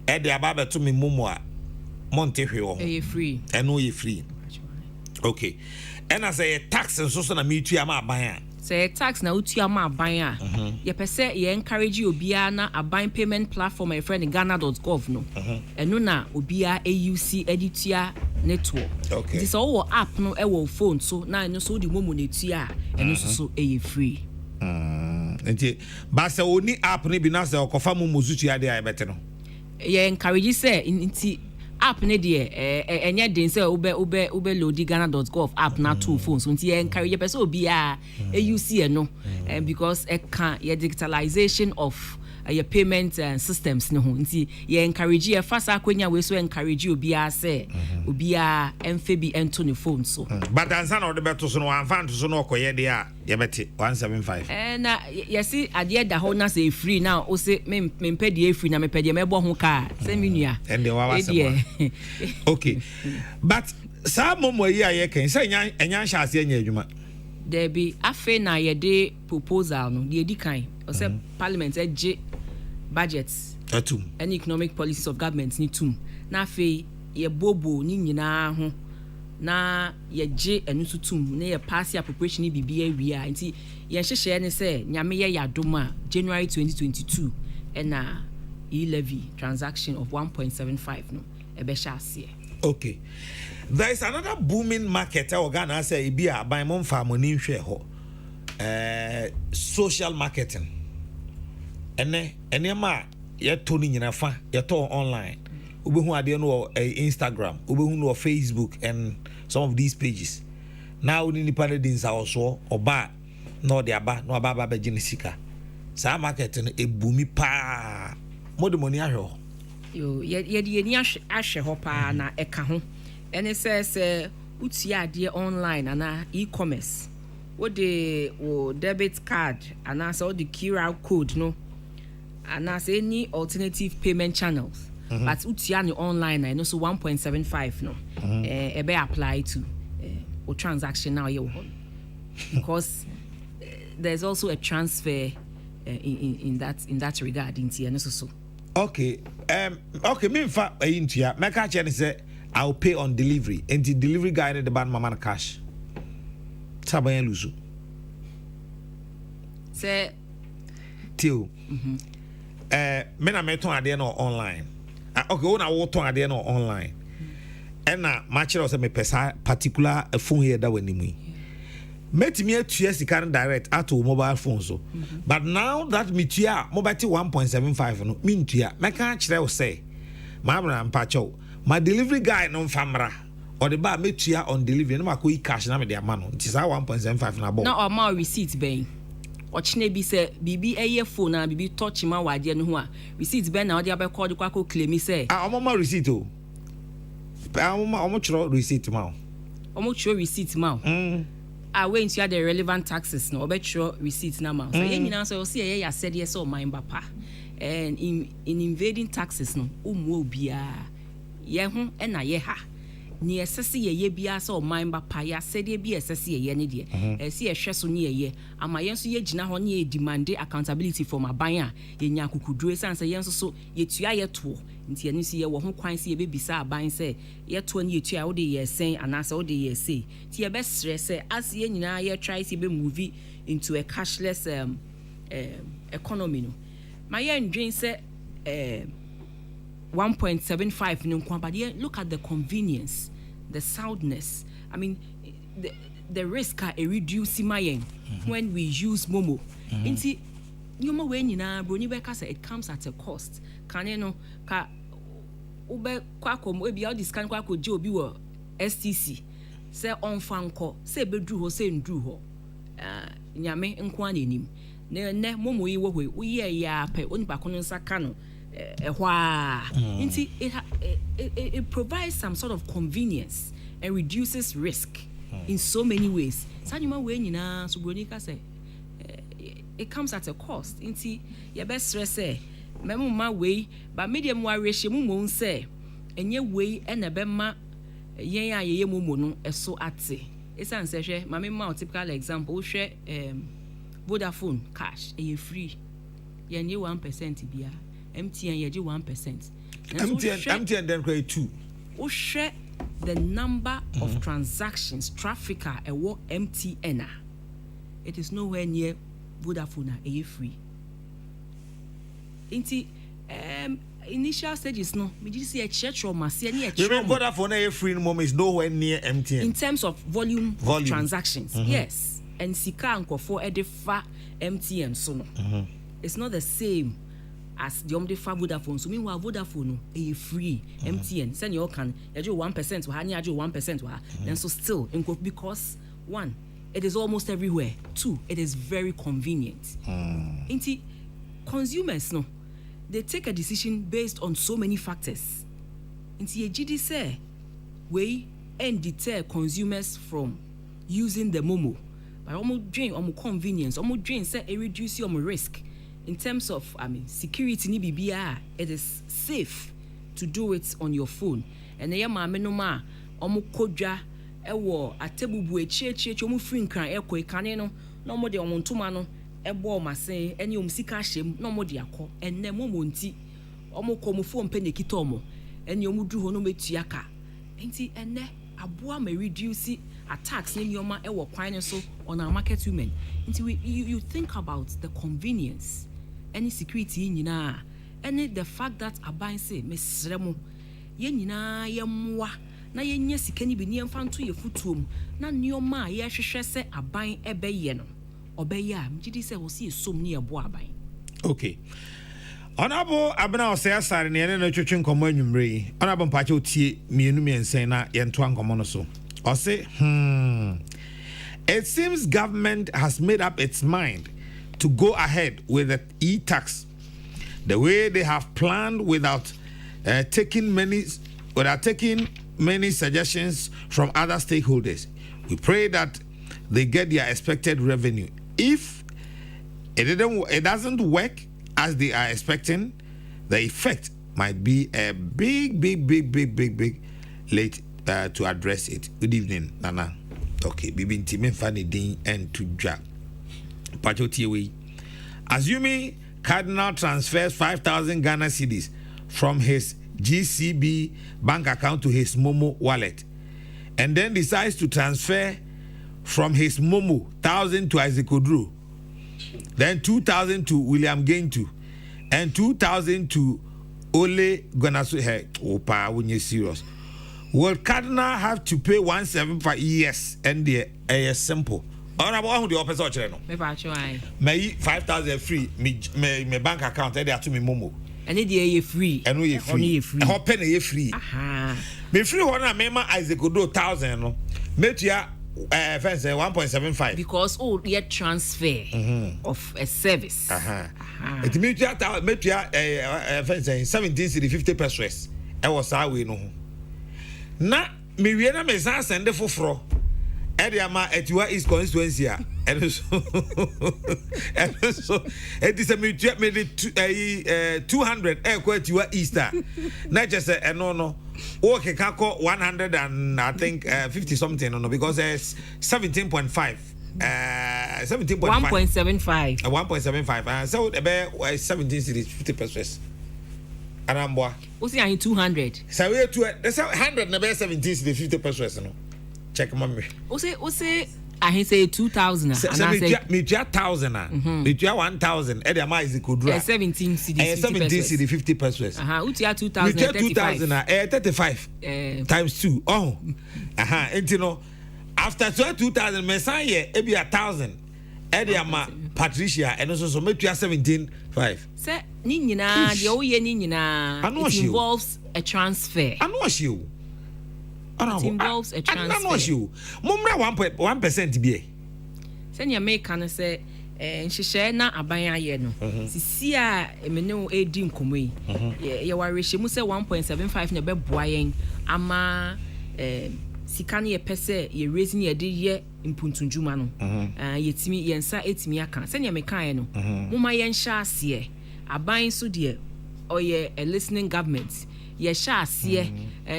e di aba to me momo monte hwe wo free eno ye free okay and as a tax and so na me tu ama aban say tax na utu ama aban a ye pese ye encourage obia na aban payment platform my friend ghana.gov no eno na obia AUC editua network okay this all app no e wo phone so na eno so di momo netua eno so e free enti ba se oni app ne bi na se okofa momo zutu ade a bete no ye encourage say nti app ne de enye den say ube load ghana.gov app na two phones so nti encourage person obi a AUC no because e can your digitalization of your payment systems no nti ye encourage ye fast akwenya we so encourage obi a say obi a emfe bi ento ne phone so but answer na beto so no anfa so no okoye de a ye bete 175 na yesi ade da ho na say free now o say me pede free na me pede me bo ho ka say menua and the wa okay but sa momo yi aye kan say enya hya ase enya adwuma there be afe na ye de proposal no de edi kan o say parliament eje budgets atum and economic policies of government ni tum na afe ye bobo ni nyina ho na ye je enu tutum na ye pass appropriation ni bibia wia nti ye hyehye ne say nyame ye yadoma January 2022 na e-levy transaction of 1.75 no ebe sha ase. Okay, there is another booming market Ghana say e bia by mom family hwe ho social marketing ene ma ye to ni nyina fa ye to online obehu ade no Instagram obehu no Facebook and some of these pages now ni nipa de dinsa oso oba no de aba no aba be gine sika sa market no ebumi pa modemoni ahwe yo ye de ni ahwe ho pa na eka ho ene se utia ade online ana e-commerce wo de wo debit card ana so the QR code no ana say any alternative payment channels but utia ni online na so 1.75 no ebe apply to or transaction now you because there's also a transfer in that regard in tia so okay okay me fa intia make a chance say I'll pay on delivery and the delivery guy need the band mama cash tabayan luzu say till me na me ton ade no online okay una wo ton ade no online and na match us me pesa particular phone here that when me metimi atua sika direct ato mobile phone so but now that me tua mobile 1.75 no me ntua me kan kire wo say ma bra mpacho my delivery guy no famra or the bar me tua on delivery no makoyi cash na me de ama no nti sa 1.75 na bo na o ma receipt ben ochine bi say bibi eye phone na bibi touch ma wade no ho a receipt ben na o de abekọ kwa claim say ma receipt o omo chiro receipt ma omo chiro receipt ma when you the relevant taxes no obetro receipt na ma so ye nyina so see ye ya said yes o mind papa and in invading taxes no umwo bia ye ho na ye ha ni esese ye bia se o man ba pa ya se de bia esese ye ne de ese ye hwe so ne ye ama yen so ye gina ho ne ye demand accountability from aban a ye nya kokudure san se yen so ye tua ye to nti ene si ye wo ho kwan se ye bebisa aban se ye to ne ye tua wo de ye sen anase wo de ye sei ti ye be sre se as ye nyina ye try se be movie into a cashless economy no my yen dream say 1.75 no kwa, but look at the convenience, the soundness. I mean, the risk are reduce my when we use Momo. Inti nyoma we nyina bro ni beka say it comes at a cost. Kan you know ka ube kwako mo ebi all this kan kwako je obi wo STC say on fanko say bedru ho say ndru ho nyame nko anenim ne Momo yi wo hwe wo ye ya pe onipa kono nsaka no it provides some sort of convenience and reduces risk in so many ways. Sanyuma we nyina so bronika say it comes at a cost. Inti your best stress say memo ma we but medium wa rehye mu mo say enye we e na be ma yen ayeye mu mo no eso ate. Esan say hwe mama ma typical example hwe Vodafone cash e free. Yen ye 1% bia. MTN yeji 1%. MTN then create 2. O share the number of transactions trafficker e wo MTN. It is nowhere near Vodafone a free. Inti initial stages no me just see a church or mass any a church. Vodafone a free in moment is nowhere near MTN. In terms of volume. Transactions. Yes. And sika anko for edifa MTN so no. It's not the same as the Omdefa Vodafone. So meanwhile Vodafone a free MTN. Send your can you 1% wa you 1% wa. Then so still because one, it is almost everywhere. Two, it is very convenient. Inti consumers no, they take a decision based on so many factors. Inti a GD say we and deter consumers from using the Momo. By almost drain almost convenience, almost drain say it reduce your risk. In terms of, security ni bibia, it is safe to do it on your phone. And the yama menoma, omu kodja, ewo, atebubu eche, omu free kran eko ekane no more de omontuma no, ebo mase, eni omsika shem, no more de ako, and ne monti, omu ko mu phone penye kitomo, eni omu dru hono metuaka. Enti ene abua me reduce attacks ni yoma ewo kwan so on our market women. Enti you think about the convenience. Any security nyina any the fact that aban say mesremo ye nyina ye mwa na ye nya sika ni bi ne mfanto ye futuom na neoma ye hwehwe se aban ebeye no obeye a mgidi se wo se som ne ye bo aban. Okay, honorable abena o say asare ne ne twetwe nkomo anwumre honorable mpache otie mienu miensen na ye nto ankomo no so o say it seems government has made up its mind to go ahead with the e-tax the way they have planned without taking many suggestions from other stakeholders. We pray that they get their expected revenue. If it doesn't work as they are expecting, the effect might be a big late to address it. Good evening, Nana. Okay, Bibi Ntime Fani Din and to Jack. Assuming Cardinal transfers 5,000 Ghana cedis from his GCB bank account to his Momo wallet and then decides to transfer from his Momo 1,000 to Isaac Odro, then 2,000 to William Gaintu and 2,000 to Ole Gonasu. Opa, when you're serious, will Cardinal have to pay 175? Yes, and the simple. Honorable, how do you open such a no? Me 5,000 free. Me bank account. They are to me Momo. And it ye free. And we free. How penny ye free? Aha. Me free one. Me ma Isaac Odo 1,000 no. Me tia fence 1.75. Because ye transfer of a service. Aha. It me tia fence 1750 pesos. I was away no. Na me we na me san send for fro. Ediama etiwa is constituency And so it is a me 200 quite you Easter. Not just a no. Okay, kako 100 and I think 50 something no because there's 17.5. 17.5 1.75 1.75 so about 17 cities 50 pesos Arambwa o say 200 so we to 100 na be 17 cities 50 pesos no check mommy o say I say 2000 and I say me 1000 me 1000 e dey is kodura 17 cities 50 pesos u 2000 35 times 2 you know after 2000 Messiah e be 1000 Ediama Patricia and also make 17.5 say ni nyina de o ye ni nyina it involves a transfer I know you it involves a transfer I know you mumra 1% be say ni America no say nhihye na aban aye no sisi a emene edi nkomo yi ye warehye mu say 1.75 na be boa yen ama sika ne ye pese ye raising ye de ye impuntunjuma no yetimi yensa etimi aka se ne mekae no moma yen hya ase aban so de oye a listening government ye hya ase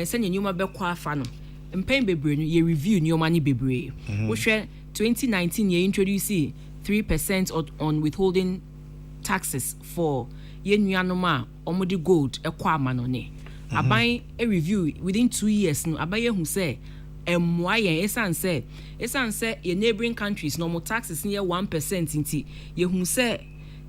se ne nyuma be kwa afa no mpen bebre no ye review nyoma ne bebre wo hwe 2019 ye introduce 3% on withholding taxes for ye nuanoma omodi gold ekwa amano ne aban a review within 2 years no abaye hu say yen esan say your neighboring countries normal taxes near 1% inti ye hu say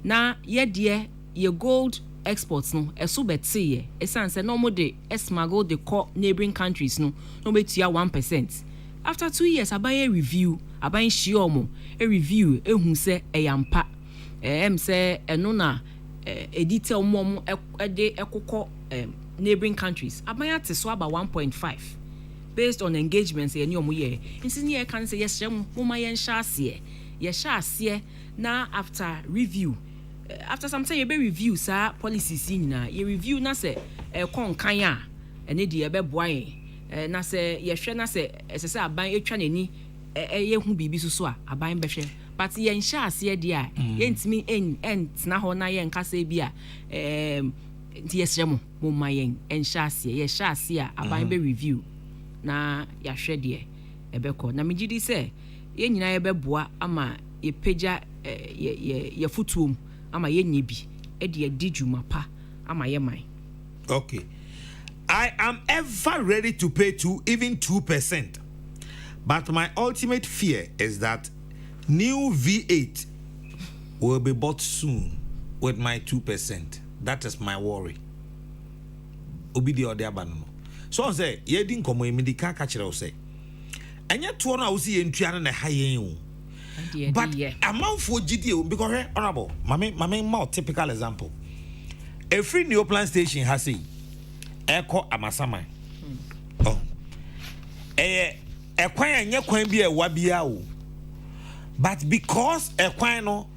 na ye de ye gold exports no eso betse ye esan say normal de smuggle the neighboring countries no betia 1%. After 2 years abaye review aban shiomo a review hu say eyampa say eno na detail mom de ekokọ neighboring countries aban ate so about 1.5 based on engagements ye nyomo ye insini ye kan say yes moma ye nhase na after review after some time ye be review sa policies nyina ye review na say kon kan a ene de ye be boa ye na say ye hwe na say esese aban etwa nani ye hu bibi so a aban be hwe but ye nhase de a ye ntimi na ho na ye nkasa bi a nti yesremo moma ye nhase ye hase a aban be review na ya hwe de ebekọ na megidi se ye nyina ye beboa ama ye peja ye futuom ama ye nyebi e de didwuma pa ama ye man. Okay, I am ever ready to pay even 2%, but my ultimate fear is that new V8 will be bought soon with my 2%. That is my worry. Obi de ode abano. So I say, ye din komo emidi ka kire say. Anya to na wo see entua na ha yen o. But amanfo gidi o because honorable, mame ma typical example. A free new plan station has say Eko Amasama. Oh. Ekwan anya kwan bi e wa bia o. But because ekwan no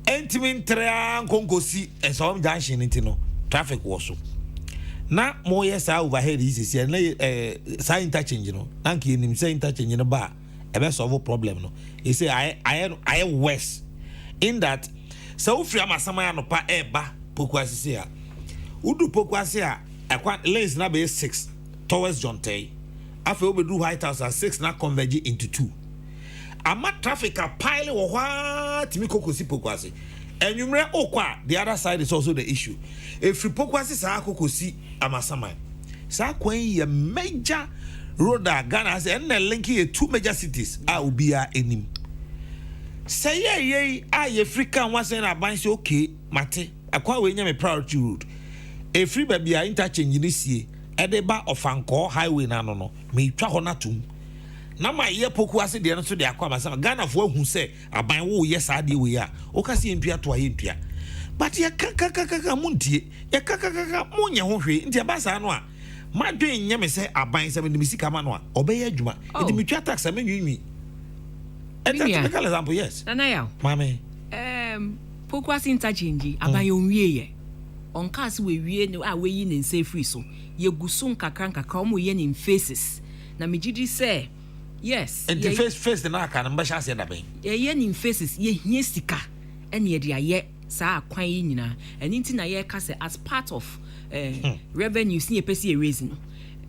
entimin trea nkonkosi enso junction ntino traffic was so. Na mo yes overhead is na sa interchange no na nke nim say interchange no ba e be solve problem no e say I worse in that so free Amasama no pa e ba pokuase a udu pokuase a ekwa lanes na be 6 towards John Tay afa obedu White House at 6 na converge into 2 ama traffic a pile wo hwa timi kokosi pokuase enwumre okwa the other side is also the issue if pokuase sa kokosi Amasama sa kwan ye major road a Ghana has and link here 2 major cities a obia enim say ye African was in a ban say okay mate akwa we nya me priority road e free baby a interchange ni sie e de ba Ofanko highway na no me twa ho na tum na ma ye poku ase de no so de akwa Amasama Ghana fo ahu say aban wo ye sa de we a o ka se entua to aye entua but ye kaka muntie ye kaka munye ho hwe ntia ba sa no a ma dwen nya me say aban se me misika ma no a obeye adwuma enti me twa tax me nwinwi typical example yes na ya mame poku ase interchange aban yo nwie ye on cars we wie no a we yi ne nse free so ye guso nkakra o mo ye ne faces na megidi say yes and the face the na kan mbasha se da ben ye in faces ye hia sika ene ye de aye saa kwan yi nyina eni nti na ye ka se as part of revenues ni epesi e raise no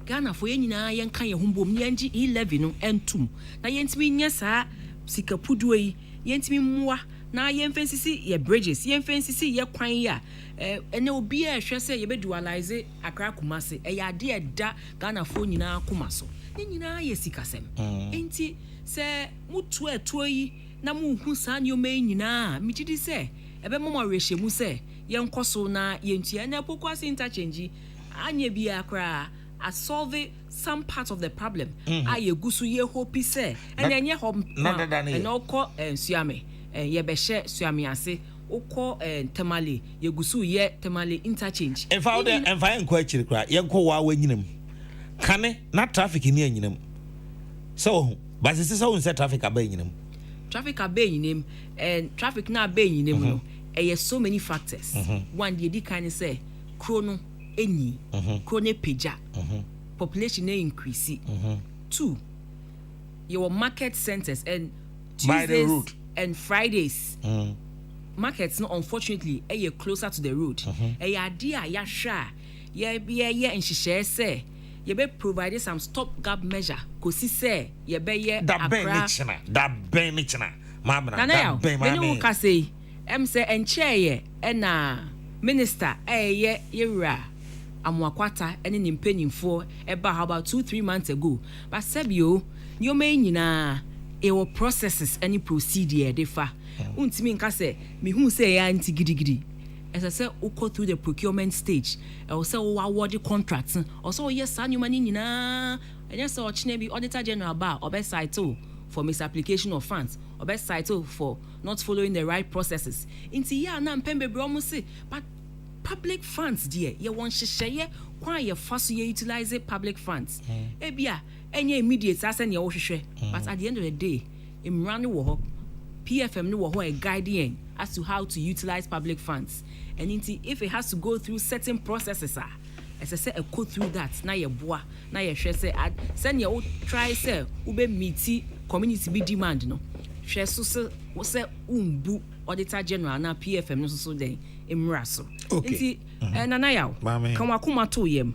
Ghana for ye nyina ye nka ye hombom ni angi 11 no entum na ye ntimi nya saa sika puduo yi ye ntimi mmoa na ye mfensisi ye bridges ye mfensisi ye kwan ya ene obi a hwe se ye be dualize Accra Kumasi e ya de da Ghana for nyina Kumaso ni nyina ye sika sem enti se mutu etuo yi na mu hu saa nyoma nyina mi gidi se ebe mo rehye mu se ye nkoso na ye ntua na pokwase interchange anya bi akra a solve some part of the problem aye gusu ye hope se ene enye hom ene okọ nsuame ye behye suame ase okọ temale ye gusu ye temale interchange en fa enko akiri kra ye nko wa wanyinam kane na traffic ni anyinam so but se so unse traffic abayinam and traffic na abayinam no so many factors one the kind say chrono eni chrono peja population increase two your market centers and Tuesdays and Fridays markets no unfortunately closer to the road dia ya hwa ye nhihye say ye be provide some stop gap measure kosi say ye be ye Accra da ben china mamra da ben ma me ka say say enche ye na minister ye yewura Amwakwata ene ni mpanimfo eba about 2-3 months ago but sebio nyoma nyina e processes any procedure defa untimi nka se me hu se ya anti gidigidi ese se uko through the procurement stage e se wo award contracts o se yes anyoma ni nyina enye se o chine bi auditor general ba obe site for misapplication of funds obe site for not following the right processes inti ya na mpembe bro mo se but public funds dear ye won hyehyeye kwa ye faso ye utilize public funds ebia enye immediate asa ne wo hwehwe but at the end of the day imran wo ho PFM no wo ho a guiding as to how to utilize public funds and if it has to go through certain processes as I say a go through that na ye boa na ye hwe say ne wo try say wo be meet community be demand no hwe so wo say umbu auditor general na PFM no so den emraso nti nana yaw kan wakoma to yem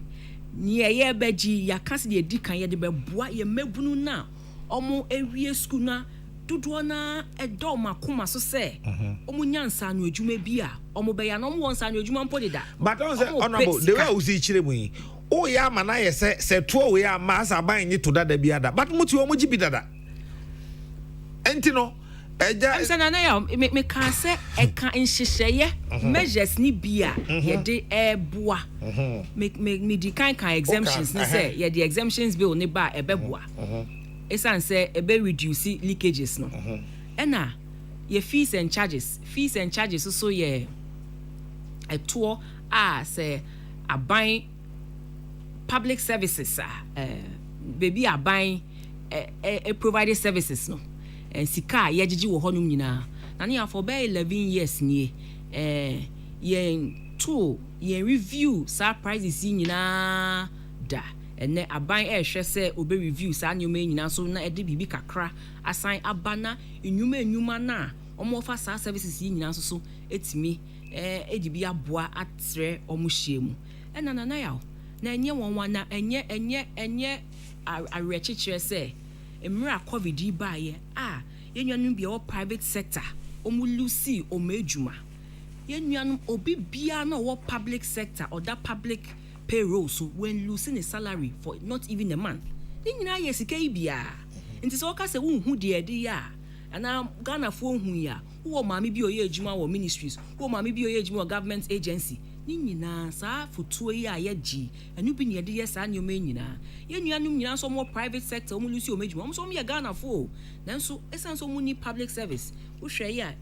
ni ye beji yakase de dikan ye de beboa ye mabunu na omo ewie school na dodo na edo makoma so se omo nyansa no adwuma bi a omo be ya no omo wonsa no adwuma mpo deda but on say honorable the way we see chire mu o ya ma na ye se to we ya ma asa ban nyi to dada bi ada but muti omo gibi dada enti no I'm saying na me can say e kan nhyehyeye measures ni bia ye de eboa me di kan exemptions ni say ye the exemptions bill ni ba ebeboa esan say e be reduce leakages no na ye fees and charges so ye eto say aban public services baby aban provided services no and sika ye gigi wo honum nyina na ne for be 11 years nie ye review sa prices nyina da ene aban hwe se obe review sa nyoma nyina so na ede bibi kakra assign abana enwuma na omo fa sa services nyina so etimi edibi aboa atre omo hyiemu na yaw na enye won na enye arechichire se emra covid ba ye yenuanum bia o private sector omu lucy omejuma yenuanum obi bia na o public sector or that public payroll so when losing a salary for not even a month ni nyina yesika bia nti so ka se wonhu de ya ana Ghana fo hu ya wo maami bi oye ejuma wo ministries wo maami bi oye ejuma government agency ni nyina sa futuo yi aye gi anu bi ne de ye sa nyoma nyina yenuanum nyina so mo private sector omu lucy omejuma mo so mo ye Ghana fo nanso esan so mo ni public service wo hwe ya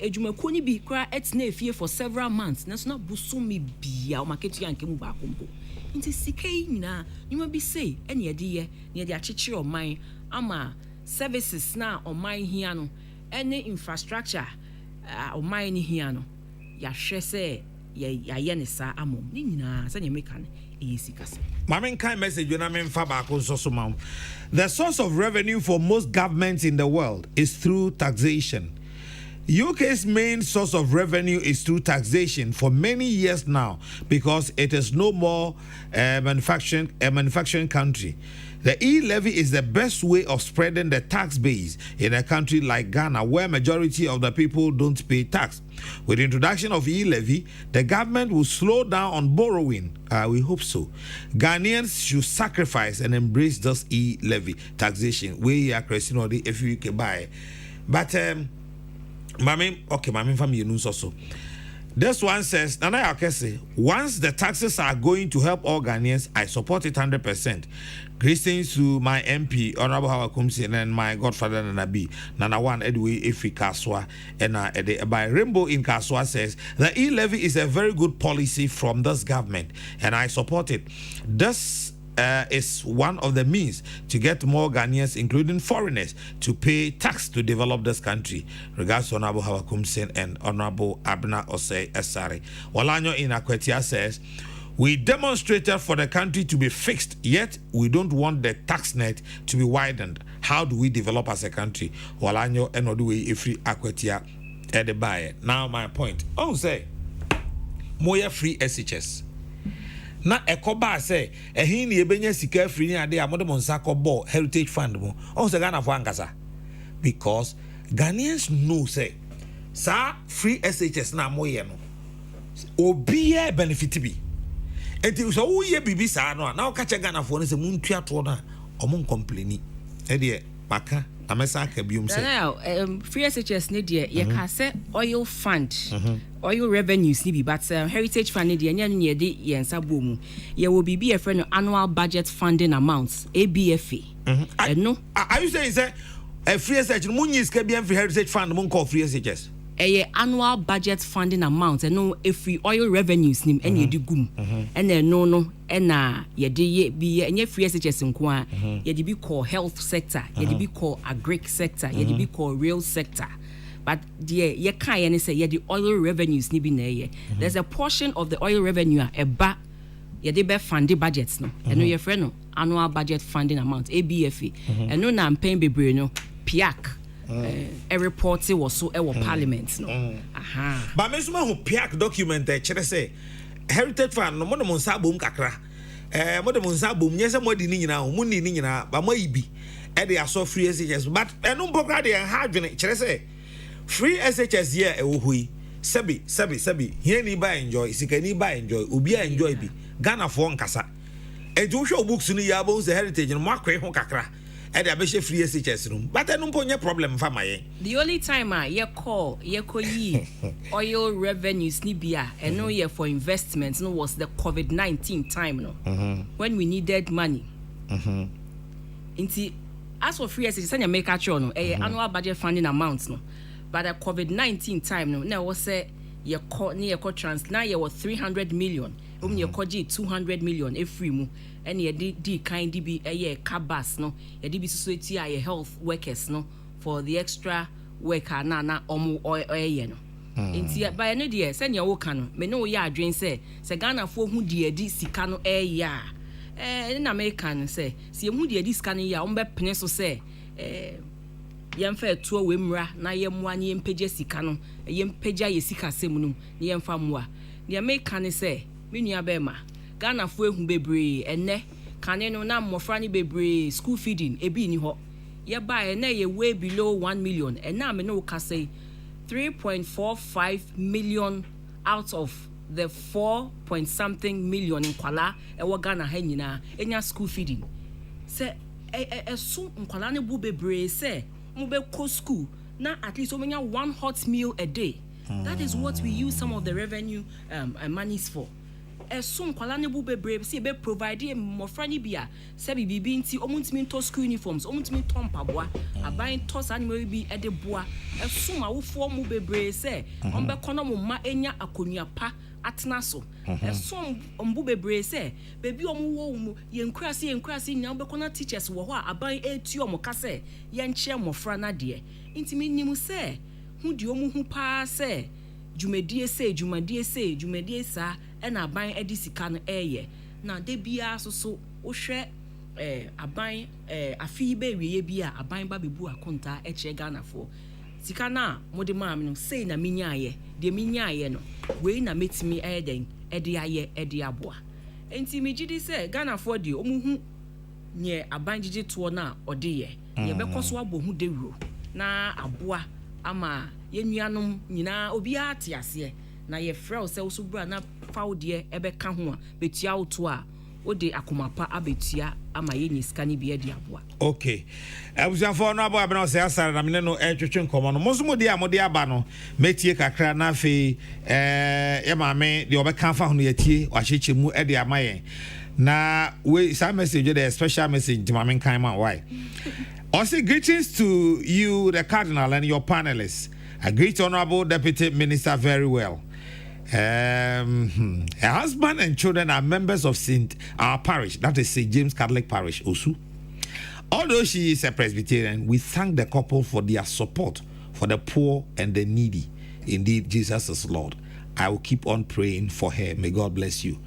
ejumako ni bi kra etna efie for several months nanso na busumi bia o market yanke mu ba kompo nti sikai nyina nyuma bi sei ene ye de ye ne de achechire oman ama services na oman hia no ene infrastructure oman ni hia no ya hwe se ya ye ne sa amom ni nyina sa ne meka ne esikasa. Mamin kind message when I'm in Fabako Sosumam. The source of revenue for most governments in the world is through taxation. UK's main source of revenue is through taxation for many years now because it is no more a manufacturing country. The e-levy is the best way of spreading the tax base in a country like Ghana, where majority of the people don't pay tax. With the introduction of e-levy, the government will slow down on borrowing. We hope so. Ghanaians should sacrifice and embrace this e-levy taxation. We are Christian if you can buy. But Mami family news also. This one says, Nana Akese, once the taxes are going to help all Ghanaians, I support it 100%. Greetings to my MP, Honorable Hawa Kumsi, and my godfather Nanabi, Nana One Edway Ifi Kaswa, and by Rainbow in Kaswa says, the e-levy is a very good policy from this government, and I support it. This is one of the means to get more Ghanaians, including foreigners, to pay tax to develop this country. Regards to Honorable Hawakum Sen and Honorable Abna Osei Esari. Walanyo in Akwetia says, we demonstrated for the country to be fixed, yet we don't want the tax net to be widened. How do we develop as a country? Walanyo and Oduwe Ifri Akwetia Edebaye. Now my point. Oh, say, Moya free SHS. Na ekoba say ehin ne ebenya sika free ni ade amode monsa kobo heritage fund mo on se Ghana for ankasa because Ghanaians know say sa free SHS na moye no obi e benefit bi enti so wo ye bibi sa no na o ka che Ghana for no se muntua to na o mon complaini e de maka amesa ka biom say now free SHS ne de ye ka say oil fund oil revenues ni bi but heritage fund de enya ne de yensa bomu ye will be a friend annual budget funding amounts ABFA no are you saying say a free SHS munyi ska bi free heritage fund mon call free SHS annual budget funding amount no free oil revenues nim enya de gum ena no ena ye de ye bi enya free SHS nko a ye de bi call health sector ye de bi call agric sector ye de bi call rail sector. But ye can say the oil revenues ni bi na ye. There's a portion of the oil revenue eba ye de be funding budgets no. And no ye friend no annual budget funding amount ABFA. And no na mpem bebre no PIAC. A report was so parliament no. Aha. But me suma ho PIAC document chere say heritage fund no mo de monsa bom kakra. Mo de monsa bom nyese mo di ni nyina ho mo ni nyina ba mo ibi. E de aso free SHS but eno mpokra de ha adwene chere say free SHS here ewohui sebi here ni buy enjoy sika ni buy enjoy obi enjoy bi Ghana for nkasa ejo hwe books ni ya bo say heritage no makwe ho kakra e dey abehye free SHS room but no mponye problem fa maye. The only time ye call yi oil revenues ni bia and no year for investments no was the COVID-19 time no when we needed money inti as for free SHS sanya make actual no annual budget funding amounts no. But the COVID-19 time no now was say ye trans now ye was 300 million ye 200 million every mu and ye di kind be a cabas no ye di be society ye health workers no for the extra worker na omo oye no inti by no dey send your work no me no ye adwen say Ghana for hu di sika no ya in American say see hu di sika no ya on be pene so say yemfa etuo wemra na yemwa ne yempeja sika no yempeja ye sika semnum ne yemfa moa ne America ne say menua be ma Ghana fo ehu bebre ene kane no na mmofra ne bebre school feeding ebi ni ho ye ba ene ye way below 1 million and na me no ka say 3.45 million out of the 4 point something million in kwala e wo Ghana ha nyina enya school feeding say so nkwala ne bu bebre say mube ko school now at least omenya one hot meal a day. That is what we use some of the revenue monies for. Soon kwala ne bu bebre see be provide mmofra ni bia se bibi nti omuntimi to school uniforms omuntimi to mpaboa aban to sanimo bi ede boa soon awofo mu bebre se ombe kono mo ma enya akonua pa atena so soon ombu bebre se bebi omu wo mu yenkurase nya ombe kono teachers wo ho aban etu omo ka se ye nche mmofra na de ntimi nimu se hu di omu hu pa se jumadie sa ena ban edi sika no eye na de bia so wohwɛ aban afi be wiye bia aban ba bebu akonta eche Ghana for sika na mode maam no sei na minyaaye de minyaaye no wei na metimi eden ede aye ede aboa enti megidi se Ghana for de omuhu nye aban gigi to na ode ye ye bekoso abohu dewuro na aboa ama yenuanom nyina obi ate ase na ye frɛ se wo so bra na fawde ebeka ho a betua wo to a ode akomapa abetua ama ye nyiska ni bia di aboa. Okay. Abusafo no abo abena se asare na me no twetwe nkomo no moso modi amode aba no metie kakra na fe ye maame de obeka fa ho no yatie wahyeche mu e de amaye na we some message the special message to maame kan man why. Also greetings to you the cardinal and your panelists. I greet honorable deputy minister very well. Her husband and children are members of our parish, that is St. James Catholic Parish, Osu. Although she is a Presbyterian, we thank the couple for their support for the poor and the needy. Indeed, Jesus is Lord. I will keep on praying for her. May God bless you.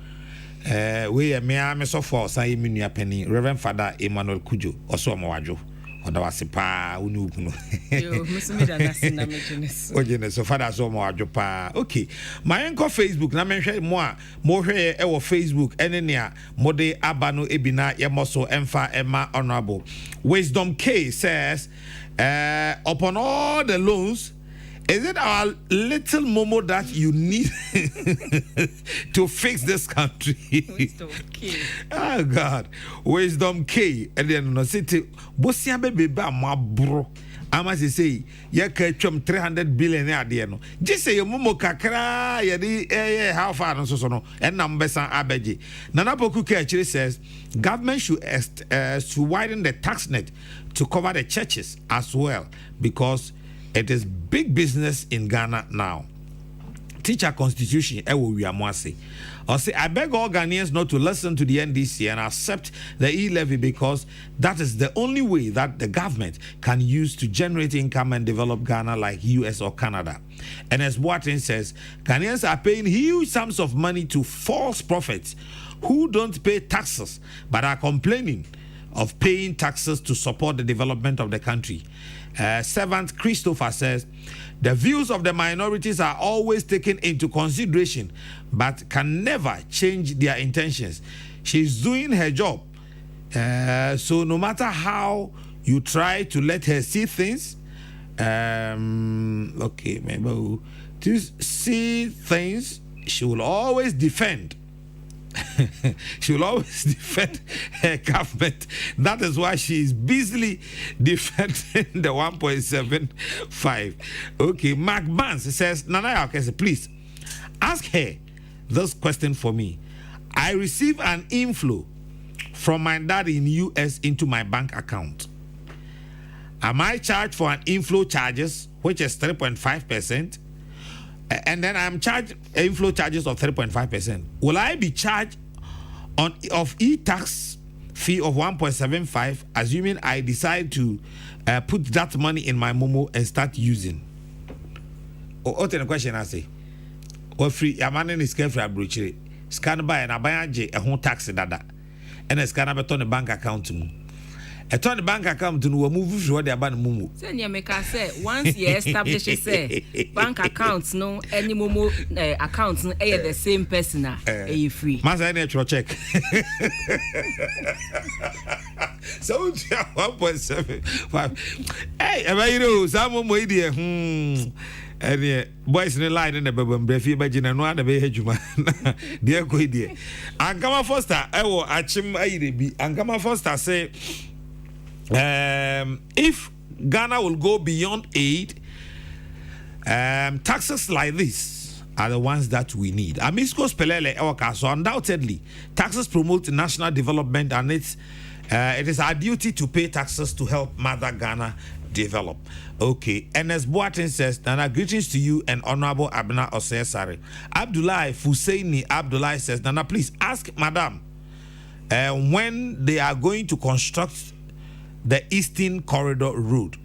We are so for Penny, Reverend Father Emmanuel Kujo, also Mawajo. Odawasipa unukuno. Yo, musumida nasina mejenes. Ojene so father so mo adwopa. Okay. My enko Facebook na menhwe mo hwe e wo Facebook ene nea mode aba no ebina ye moso emfa ema honorable. Wisdom K says upon all the loans, is it our little Momo that you need to fix this country? Wisdom K. Oh God. Wisdom K. And then no city bosia bebe ba ma bro. Ama say ye ka twam 300 billion ade no. Just say Momo kakra ye di how far no so no. And number san abeje. Nana Poku actually says government should widen the tax net to cover the churches as well because it is big business in Ghana now. Teacher constitution, or say, I beg all Ghanaians not to listen to the NDC and accept the e-levy because that is the only way that the government can use to generate income and develop Ghana like US or Canada. And as Boateng says, Ghanaians are paying huge sums of money to false prophets who don't pay taxes but are complaining of paying taxes to support the development of the country. Servant Christopher says, the views of the minorities are always taken into consideration but can never change their intentions. She's doing her job. So no matter how you try to let her see things, okay, maybe to see things, she will always defend. She will always defend her government. That is why she is busily defending the 1.75. Okay, Mark Barnes says, Nana Yakese, please ask her this question for me. I receive an inflow from my dad in US into my bank account. Am I charged for an inflow charges, which is 3.5%? And then I'm charged inflow charges of 3.5%. Will I be charged of e-tax fee of 1.75, assuming I decide to put that money in my Momo and start using? What the question I say? Or free Yamanin is careful abrochire. Scan by and abayaje a home tax dada. And a scan about on the bank account to me. A ton of bank account to move what they are mumu. Then you make us say once you establish say bank accounts no any Momo accounts no the same person you free. Masa natural check. So 1.75. Hey, you know some Momo idea. And boys in the line in the baby brefi bagina no ada be hedjuma. Dear go idea. Ankama Foster ewo achim ayirebi. Ankama Foster say if Ghana will go beyond aid, taxes like this are the ones that we need. Amisco Spelele Ewaka, so undoubtedly, taxes promote national development and it is our duty to pay taxes to help Mother Ghana develop. Okay, and as Boateng says, Nana, greetings to you and Honorable Abena Osesare. Abdullah Fusaini Abdullah says, Nana, please ask Madam when they are going to construct the Eastern Corridor Road.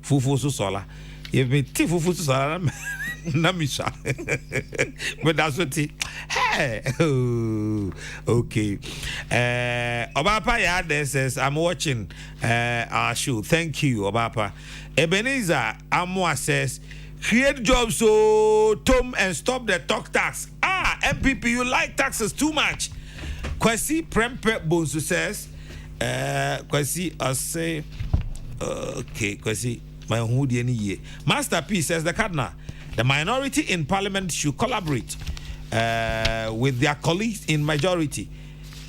Fufu Sola. If me Fufu Sola, Namisha. But that's what it. Hey, oh, okay. Obapa Yade says, I'm watching our show. Thank you, Obapa. Ebenezer Amwa says, create jobs so Tom and stop the talk tax. MPP, you like taxes too much. Kwesi Prempe Bonsu says, Kwesi, I say, okay, Kwesi, my hoodie any year. Master P says, the Cardinal, the minority in parliament should collaborate with their colleagues in majority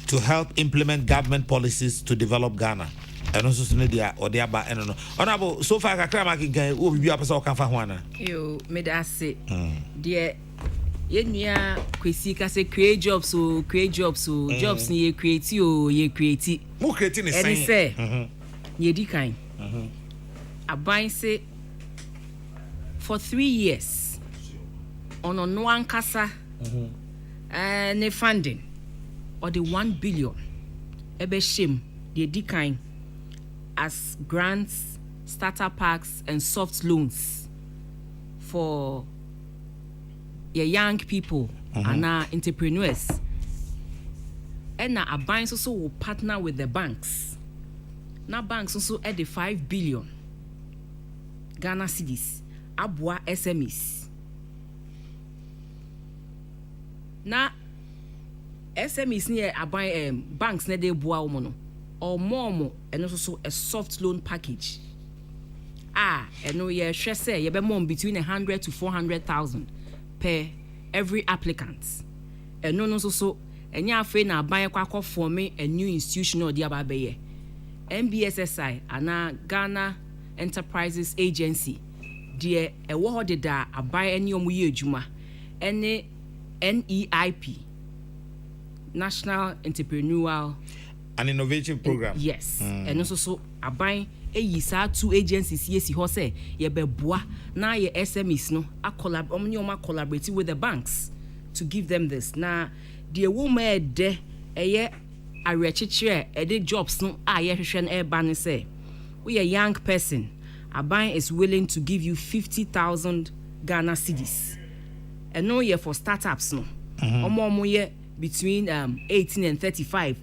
to help implement government policies to develop Ghana. And also, Sunedia or the Abba, and no. Honorable, so far, Kakrama will be up as all Kafawana. You made us say, dear. Yenya kwesi ka say create jobs so jobs ni ye create mo creating is saying say ye di kan aban say for 3 years ono no ankasa ne funding or the 1 billion ebe shim ye di kan as grants, starter packs and soft loans for your young people and entrepreneurs. And now a bank also will partner with the banks. Now banks also add the 5 billion Ghana cedis abua SMEs. Now SMEs near a banks ne de bua omono or more and also a soft loan package. And no ye share say ye be more between 100 to 400,000 per every applicant. And no so and ya afraid na buy kwa form a new institution or the ababe. NBSSI and Ghana Enterprises Agency dear a wo de da abai any omuye adwuma ene NEIP National Entrepreneurial and Innovation Program. Yes. And also so abai eyi sa two agencies yesi ho say ye beboa na ye SMEs no collaborate with the banks to give them this. Na the woman de eye arechichire e jobs no ye hwehwe e ba ne say we a young person aban is willing to give you 50,000 Ghana cedis. And no ye for startups no. Omo ye between 18 and 35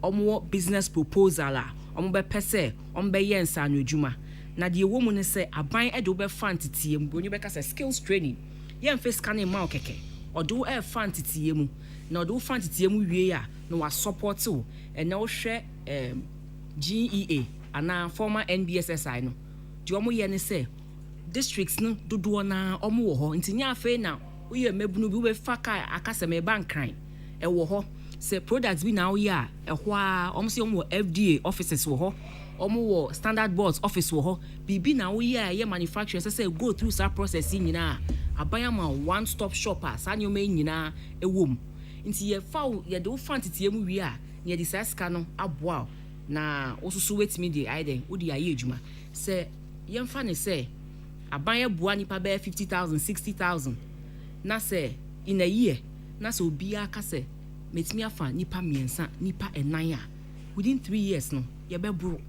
omo business proposal omo be pese omo be yensa no adwuma na de woman say aban e do be fantitie mu onyu be ka say skills training yen face scanning ma okeke odo e fantitie mu na odo fantitie mu wie a no wa support o and na wo hwe GEA ana former NBSSI no de omo ye ne say districts no dodo na omo wo ho ntinya afa na wo ye mabunu bi wo be fa ka akasa me bank kran e wo ho say products bi now ya ehwa almost omo FDA offices wo ho omo wo standard boards office wo ho bibi na wo ya ye manufacturer say go through that process nyina abayama one stop shop as anyo me nyina ewom nti ye fa ye de wo fantitie mu wi a ye de saska no aboa na osusu wetimi de aiden wo de aye adwuma say ye mfa ne say abaya boa nipa be 50,000 60,000 na say in a year na so bia ka say metimi afa nipa miensa nipa enan a within 3 years no ye be bro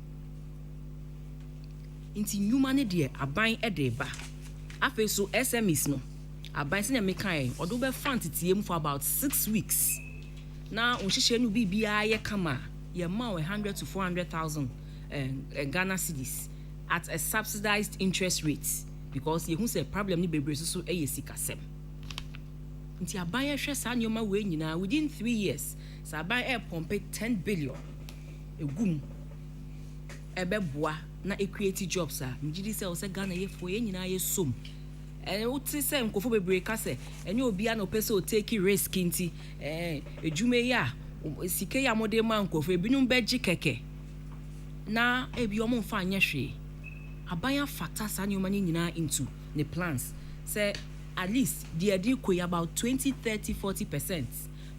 inti nyuma ne de aban e de ba afa so SMEs no aban se na mekan odo be fantitiem for about 6 weeks na onhihye no bibia ye kama ye ma 100 to 400,000 Ghana cedis at a subsidized interest rate because ye hu say problem ni bebre so e sikasem nti aban ye hwe sa nyoma we nyina within 3 years sa aban e pompe 10 billion egum ebeboa na create jobs a mjidi say o say Ghana ye fo ye nyina ye som o ti say nkofo bebre ka say enye obi a no pese o take risk nti edwuma ya sike ya mode ma nkofo ebinum beji keke na ebi omo mfa anya hwe aban factor sa nyoma ni nyina into the plans say at least the idea could about 20, 30, 40%.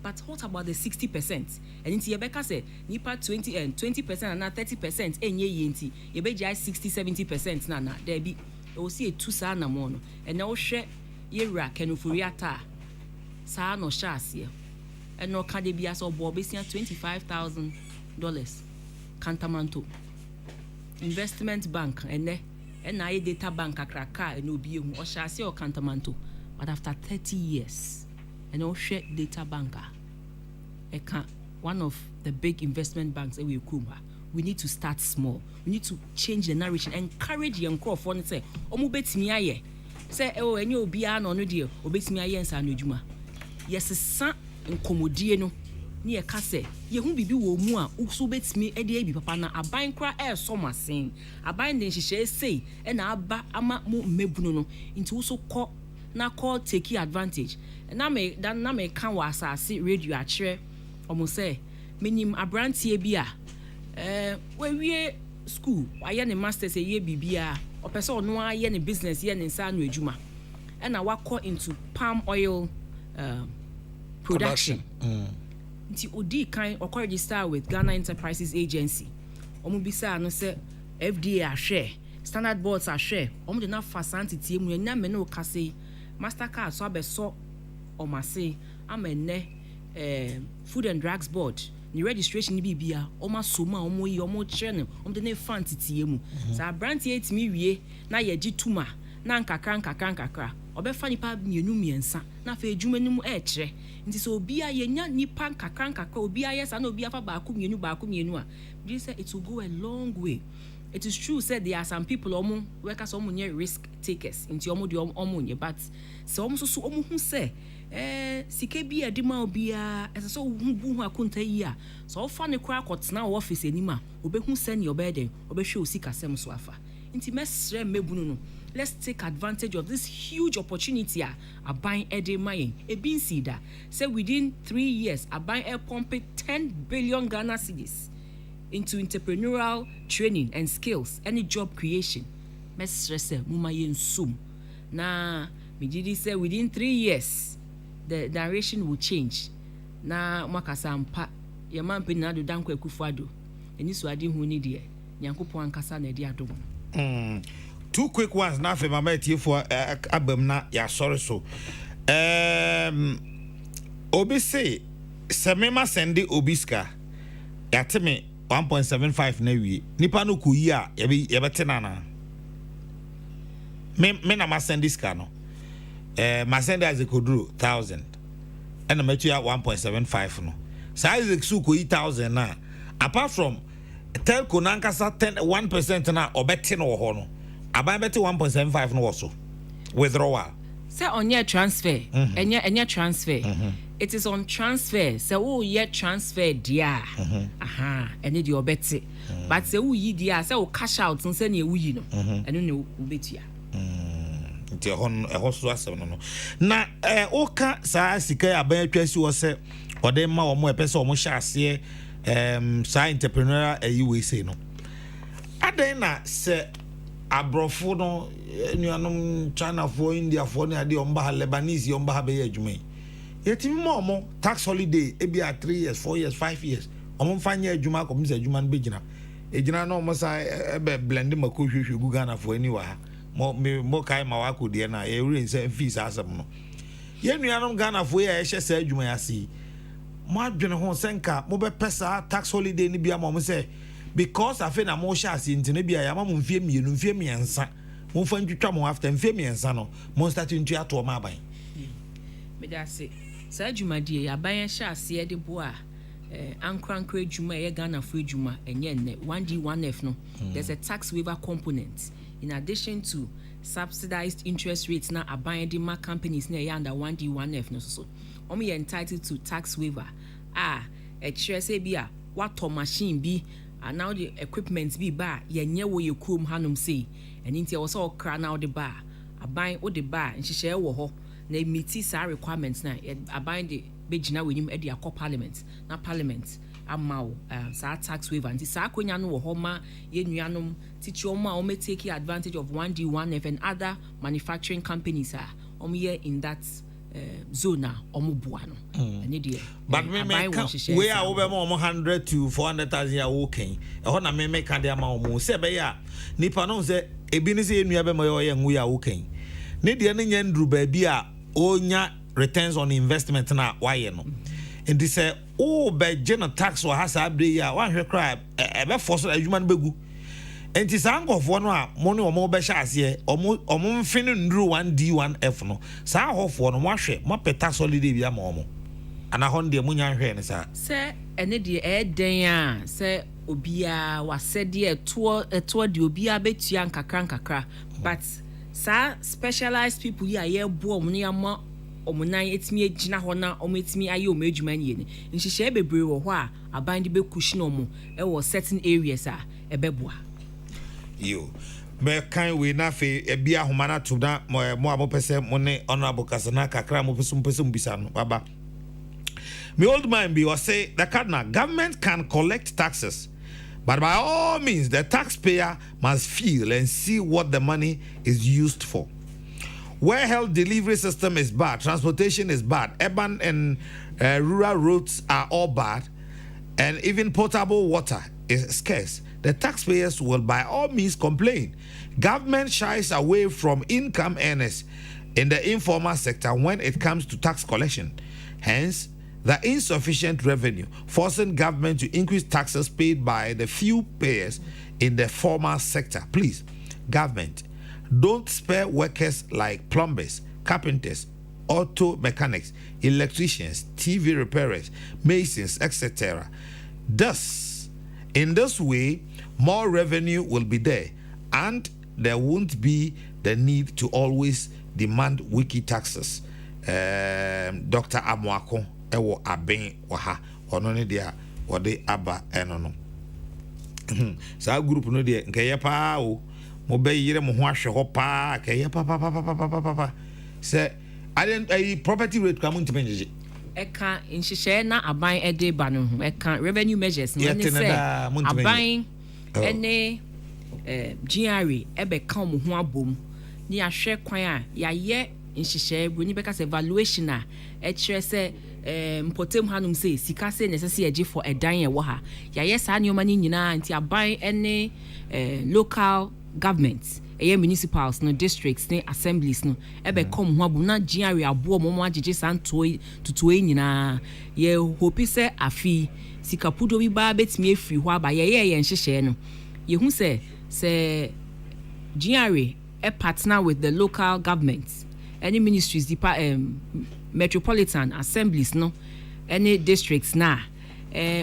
But what about the 60%? And into Yebeka say, nipa 20 and 20% and not 30% enye yenti. Yebe jai 60, 70% na there be we see a 2 sa na mono. And now share yera kenufuriata sa no shasi. And no can be as obo besia $25,000 Cantamanto investment bank and I data bank akraka and obi hu o shasi o Cantamanto but after 30 years and also data banker one of the big investment banks we need to start small. We need to change the narration, encourage young crowd for say omo betimi aye say enye obi a no de obetimi aye nsa no adwuma yes sa nkomodie no ne ye ka say ye hu bibi wo mu a uso betimi e de abi papa na aban kra so masen aban de nhihye sei e na aba ama mo mebuno no nti uso kɔ na call take advantage na me kan wa asase radio a kire omo say menim abrantie bi a we school aye ne masters ye bibia o pese ono aye ne business ye ne nsa no adwuma e na wakɔ into palm oil production. Nti odi kan okɔ register with Ghana Enterprises Agency. Omo bisa no say FDA ahwɛ, Standard Boards ahwɛ, omo de na facility tie mu nya me no kase Mastercard so abeso omase amene Food and Drugs Board ni registration ni bibia omo soma omo yi omo kyerɛ no omo de na fan titie mu. Sa brand tie timi wie na ye gi tuma na nkakra obefa nipa miensa na fa edwuma nimu kyerɛ nti so obi a yenya nipa nkakra obi a yesa na obi afa baako mienu a we say it will go a long way. It is true said there are some people omo workers omo nye risk takers nti omo de omo nye but se omo so omo hu say sike bi edima obi a ese so hu hu akonta yi a so ofa ne kra akotena office anima obehu say ne obeden obehwe osika sem so afa nti mesre mebunu no. Let's take advantage of this huge opportunity a buying Ede Mayen. A bin sida say within 3 years a buying air pumping 10 billion Ghana cedis into entrepreneurial training and skills, any job creation. Mesre say muma yen sum. Na Mijidi say within 3 years the narration will change. Na makasa ampa yaman pe na do danko ekufuado. Eni so ade hu ni de. Nyankopon ankasa na de adom. Two quick ones now for my mate for abemna ya sorry so obi say semema sende obiska yateme 1.75 na wie nipa no kuyi a ye betena na me na ma sende ska no ma sende as ekoduro 1000 and ma tu ya 1.75 no sa Isaac su kuyi 1000 na apart from telco nankasa 1% na obete no ho no aban beti 1.75 no also withdrawal say on your transfer enya transfer it is on transfer say oh ye transfer dia ene di obeti but say wo yi dia say wo cash out say na ewu yi no eno ne obetia nti ho so asem no na oka sa sika aban atwasi wo say ode ma wo mo epese wo mo hya ase sa entrepreneurial we say no adan na say abrofo no nuanom China for India for ne ade omba Lebanese omba ha be adwuma yetimi mo tax holiday e bi 3 years 4 years 5 years omo fanya adwuma ko misa adwuma no begina ejina no mo sa be blend mako hwehwe gu Ghana for ani wa mo kai ma wa ko de na e rin say fees asem no ye nuanom Ghana for ya ehye sa adwuma ya si mo adwene ho senka mo be pesa tax holiday ni bia mo say because I feel na mo sha ase ntine bia ya ma mo mfie mienu mfie miensa mo fa ntwitwa mo after mfie miensa no mo start ntu ato ma aban me da say sa dwumadie ya aban sha ase de bo a ankrankra dwuma ye Ghana for dwuma enye ne 1D 1F no there's a tax waiver component in addition to subsidized interest rates na aban de ma companies na under 1D 1F no so omo entitled to tax waiver e kire say bia wato machine bi and now the equipment be ba yenye wo ye krom hanom sei eni ntia wo so okra now the ba aban wo the ba nhihye wo ho na meet sa requirements na aban de begina wenim e de akọ parliament na parliament amawo sa tax waiver nti sa akonya no wo ho ma ye nuanom tichi omo a o take advantage of 1D 1F and other manufacturing companies are ye in that zona omubua no ene de but me we are over more 100 to 400,000 ya okay e ho na me ka de ama omo se be ya nipa no se ebi ni se enua be mo ye nwu ya okay ne de ne nya ndru ba bi a onya returns on investment na waye no enti se o be general tax wa hasa abre ya wa hwe cry e be force adwuma no begu And it's angle of one money or more beshas here, or more fin drew 1D1F no. Sa off one wash it, Mapeta solidivia momo. And a Honda Munya Hen, sir. Sir, and the air day, sir, Obia was said dear toward the Obia bet young kakra, but sir, specialized people here, born near more. Omunai it's me Gina Hona or meets me ayo major man yen. And she share be brew or wha a bind the cushion or more. It was certain areas a beboa. You me kind we na fe e bia homana to da mo pese money honorable Kasana kakra mo pesum bisano baba. Me old man be was say the cardinal government can collect taxes, but by all means the taxpayer must feel and see what the money is used for. Where health delivery system is bad, transportation is bad, urban and rural roads are all bad, and even potable water is scarce, the taxpayers will by all means complain. Government shies away from income earners in the informal sector when it comes to tax collection. Hence, the insufficient revenue, forcing government to increase taxes paid by the few payers in the formal sector. Please, government, don't spare workers like plumbers, carpenters, auto mechanics, electricians, TV repairers, masons, etc. Thus, in this way, more revenue will be there, and there won't be the need to always demand wiki taxes. Dr. Amoako ewo aben waha ono ne dia wode aba eno no. Sa group no de nkeye pa o mo be yire mo ho ahwe ho pa keye pa se I property rate kwa muntu menjeje eka nhihye na aban ede ba no eka revenue measures no ne se aban ene GRA ebe kan mo ho abom ni ahwe kwan a yaye nhihye broni beka se evaluation a ekire se mpotem hanum say sika say necessary age for edan e wo ha yaye sa ne omani nyina anti aban ene local governments municipals no districts ne assemblies no ebe kom ho abu na GRA abo mo agege santo tutu nyina ye hope se afi sika pudo bi ba betimi afiri ho aba ye nhihye no ye hu se GRA partner with the local governments any ministries metropolitan assemblies no any districts na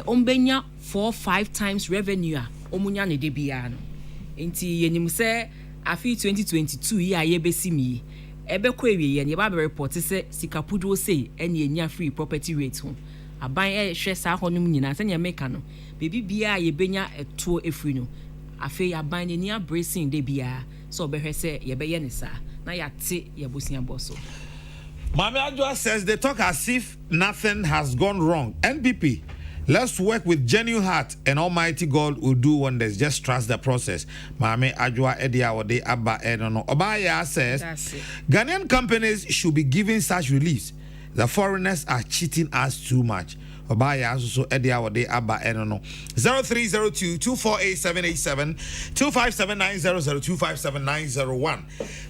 ombenya 4-5 times revenue a omunya ne de bia no enti yenim se afi 2022 ya ye besimi ebe ko ewie ye ne ba report se sikapudo sei ene enya free property rate ho aban hwe sa honum nyina se nya meka no bebi bia ye benya eto efri no afi aban ne nia bracing de bia so be hwe se ye be ye ne sa na ya te ye bosia boso. Mami Adjoa says they talk as if nothing has gone wrong. NPP, let's work with genuine heart and Almighty God will do wonders. Just trust the process. Mami Adjoa Edia Ode Abba Enono. Obaya says Ghanaian companies should be given such reliefs. The foreigners are cheating us too much. Obaya also Edia Ode Abba Enono. 0302-248-787 257-900 257-901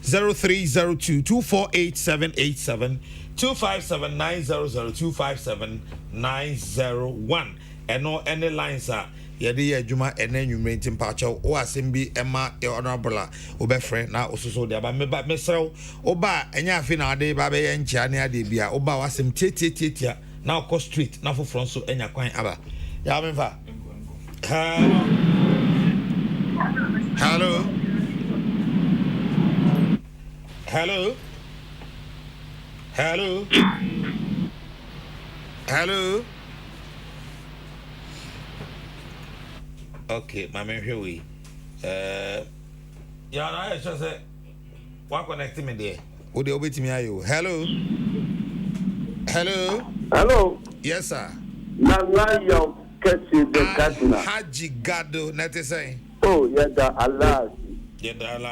0302-248-787 257-900 257-901 Eno any lines are yedi adwuma ene nwumrenti mpacho o asembi ema honorable obefre na ososo de aba me serew oba enya afi na ade ba be ye nchia ne ade bia oba wasem tietietia na ko street na for front so enya kwan aba ya memfa hello hello hello hello okay my man here we yeah I just say what connect me there o de obeti me ayo hello hello hello yes sir na yo kesi de Kaduna Haji Gado net say oh yeah da Allah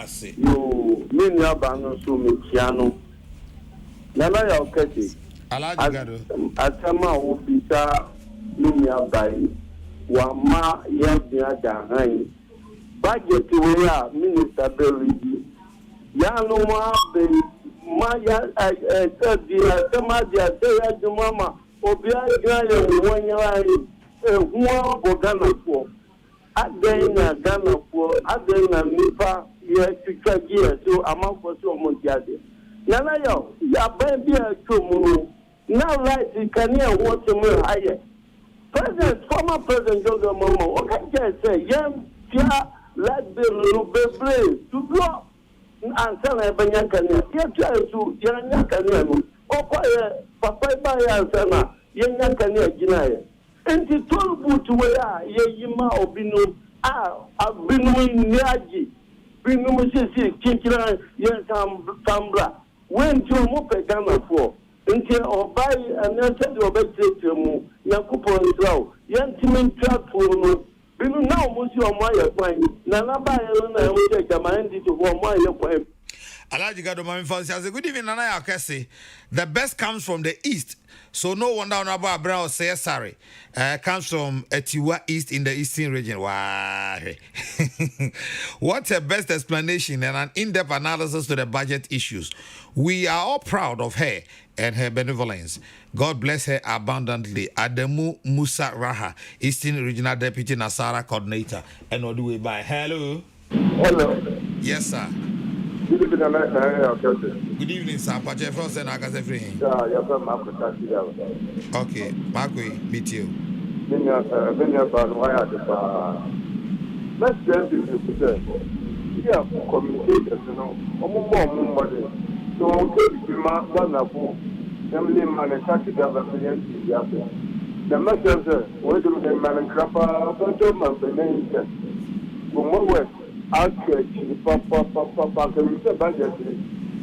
say you me aba no so me tiano na yo kesi Haji Gado atama ofisa me aba wa ma ya bia da han budget we ya minister Berry ya no ma be ma ya sama dia ya mama obia ya ye wonya ai huwa bogana fo Again, Ghana for again, Nipa, yes, so amount for so much. Nana yo, ya baby a chumu. Now right, you can hear what you will hire. President, former President John Momo, what can you say? Young, let the brave to blow. And tell a Banyakania, you try to Yanakania, or Papa Bayasana, Yanakania Ginaya. And the 12 boot where Yima or Binu, I've been in Yaji, Binu Sisi, Kinkira, Yansam Tambra. When you move a Ghana for, until or buy an answer to obey to Yakupo and Slow, Yantiman trap for no. Binu now, Monsieur Maya Point, Nana buy a will take a mind to one Maya Point. Alaji Gadomami says, good evening, Nana Akese. The best comes from the east. So no wonder about Brown say sorry. Comes from Etiwa East in the eastern region. Why? What a best explanation and an in-depth analysis to the budget issues. We are all proud of her and her benevolence. God bless her abundantly. Ademu Musa Raha, Eastern Regional Deputy Nasara Coordinator. And what do we buy? Hello. Hello. Yes, sir. Good evening, Good evening, sir. Pache Frost and Agase Free. Okay, Marco, meet you. Let's yeah, communicators, you know, so the message was the man crapper, actually, Papa, can you say budget?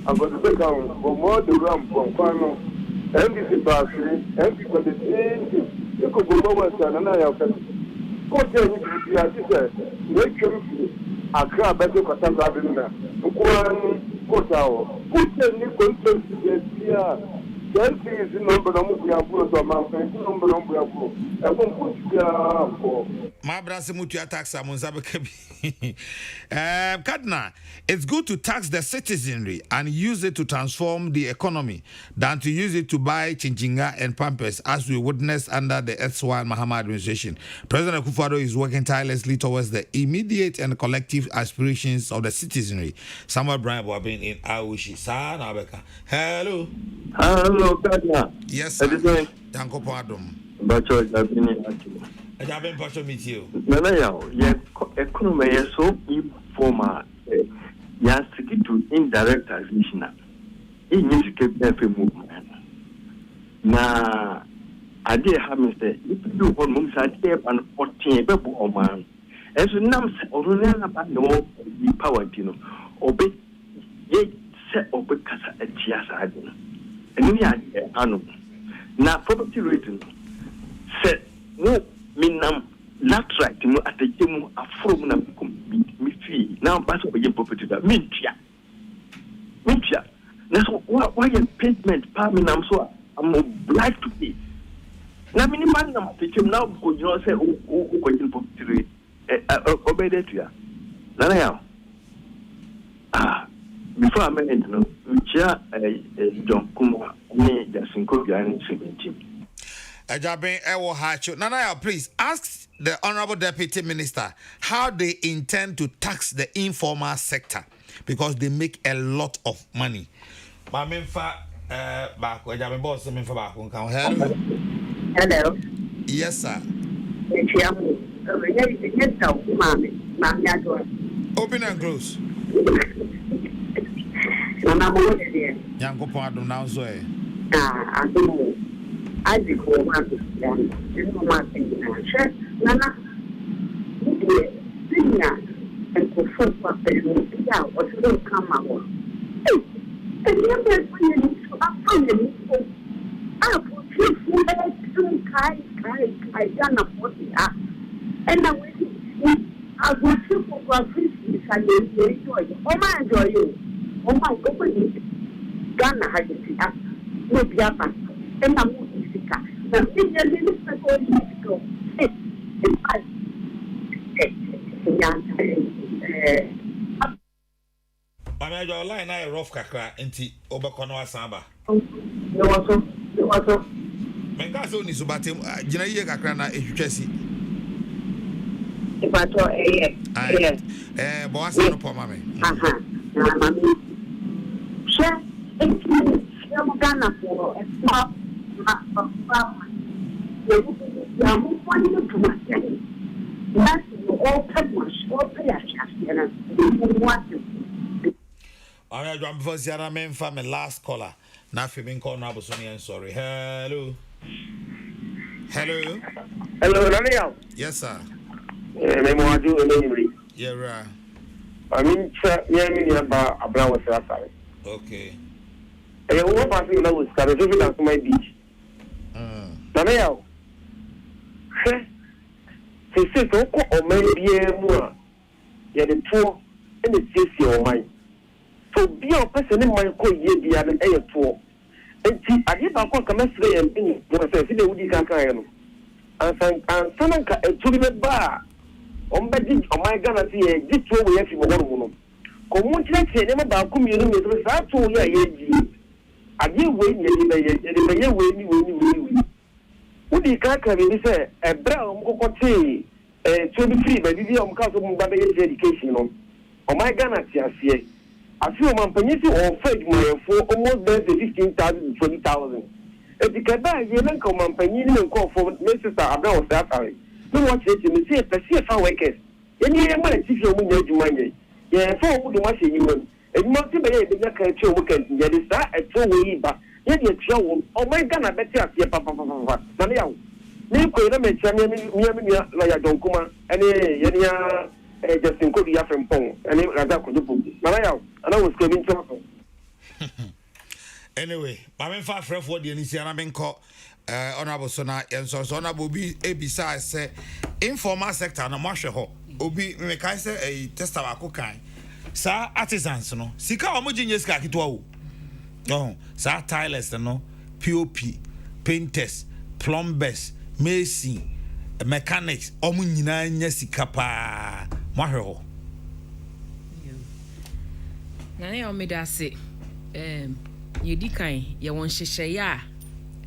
I'm going to take on more the ram from Quano, and this is Basri, and because the same, you could go over and I have put the make him a crab better for some Rabina. One put out, put the new content here. Then is the number of Mutia mountain, number of Mutia, and one put my brother Mutia tax Kadna, it's good to tax the citizenry and use it to transform the economy than to use it to buy Chinchinga and Pampers, as we witnessed under the S1 Mahama administration. President Akufo-Addo is working tirelessly towards the immediate and collective aspirations of the citizenry. Samuel Brian Boabin in Awushi. Hello. Hello, Kadna. Yes, sir. Thank you, I have been partial meet you. No, economy is so informal. Yes, to indirect taxation. It needs to keep every movement. Now, I did have Mr. If you want months, I did an 14 people or man. As a number or no power, you know, obey yet set over Casa at Chiasa. And we are now property rating said no. Minam latright mu atejemu afrom na mi fi na pass of your property that mintia na so why your payment pa minam so I'm obliged to pay na minimum na atejemu now go you know say o go in property obey that ya na before I met no chia John Kuma ni Jasinko Biani 17 Nana, please ask the Honorable Deputy Minister how they intend to tax the informal sector because they make a lot of money. Hello. Yes, sir. Open and close. I did go on this one. Nana, and for first person, yeah, or still come out. And the other thing is, I found it. I put you I done a 40 and I will feel for a Christmas and enjoy you. Oh, my enjoy you. Oh, my God, Ghana has it. No, Biafra. And I'm sick. Now, go. I your line I rough kakra enti obekono asamba. No waso. Menga so ni subate gina ye kakra na ehwetwasi. If I told yes. Boss, no problem. Sure, it's Ghana for a small that's all I'm before Zara men family last caller. Nothing been called now, sorry. Hello. Hello. Hello, Daniel. Yes, sir. Yeah, right. I mean, about Abraham was Okay. I won't pass you now, to my beach. Daniel. He says, oh, maybe more. Yet the two and the safety of mine. So be a person in my call ye be an air tour. And see, I give a call commensurate and in what I say, the Woody Kakayan. And someone to the bar. On bedding on my gun, I see a good two way for one woman. Come let's say, never about community with that 2 years. I give way, Woody Kakayan is a brown cocotte. 23 by the Council of Education on my Ghana. I feel my penny or fed my for almost 15,000 to 20,000. If you can buy your uncle, my penny and call for Mr. Abraham Safari. No one said to me, say, perceive how workers. Any man, if you win your money. Yeah, for the watching you. And multiple the culture workers, yet is that a 2 way, but yet you're shown. Oh my Ghana, better, papa. Now, ni ko na me chame mi la ya donkuma ene just in kodi ya frempon ene raza ko dupu na ya ana was coming to anyway ba men fa frefo de ni sia na men ko honorable so na enso so na bobi ebisa say informal sector na mo hwe ho obi me kai say tester ba ko kan sa artisans no sika o mo ginye sika kitwa wo no sa tilers no pop painters plumbers Mason, mechanics, omunyina nya sika pa mahwe ho. Na ne o me da se ye di kan ye won hyehye ya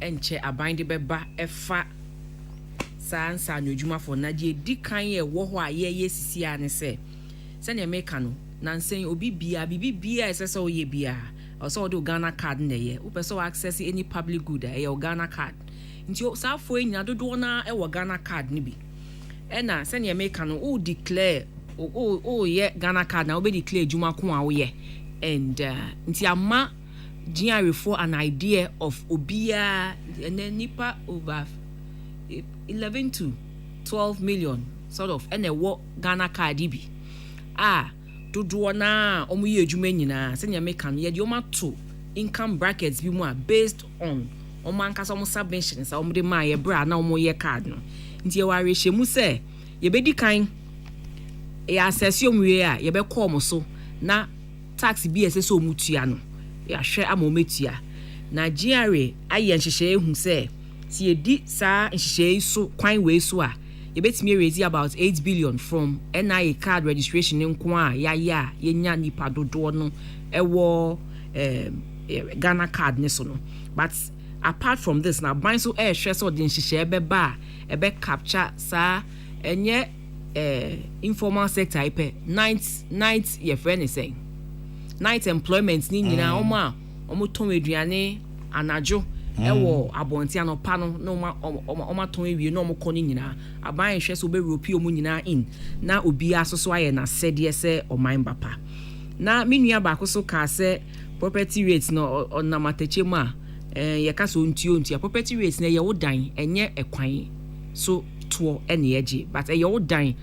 enche aban de beba efa sansa anodwuma fo na je di kan ye wo ho a ye sisi a ne se ne meka no na nsen obi bia bibia esese o ye bia o so do Ghana card na ye wo person access any public good e Ghana card nti sa fo enya dodo na e wo Ghana card ni bi e na se ne meka no o declare o ye Ghana card na o be declare juma ko a wo ye and nti ama GRA for an idea of obia and then nipa over 11 to 12 million sort of and a wo Ghana card bi dodo na omo ye adwuma nyina se ne meka no ye de o ma to income brackets bi mu a based on omo ankasa omo subventions a omo de ma ye bra na omo ye card no nti ye ware hyemu se ye bedi kan e access omo we a ye be call omo so na tax bi ese so omo tua no ya hwe ama omo tua na GRA aye nhyehyɛ ehu se si ye di sa nhyehyɛ so kwan we so a ye betimi raise about 8 billion from NIA card registration nko a ya nya nipa dodo no ewo Ghana card ne so no but apart from this now ban so hwe so de nhyehyɛ beba ebe capture sa enye informal sector ipe night ye friend is saying night employment ni nyina omo ton aduane anajo ewo abonti anopa no na omo ton ewie na omo kɔ ni nyina aban hwe so be ropi omo nyina in na obi asoso aye na sede se oman bapa na menua ba ko so ka se property rate no na matache mu a ye ka so ntia property rate na ye wodan enye ekwan so to ene yeje but ye wodan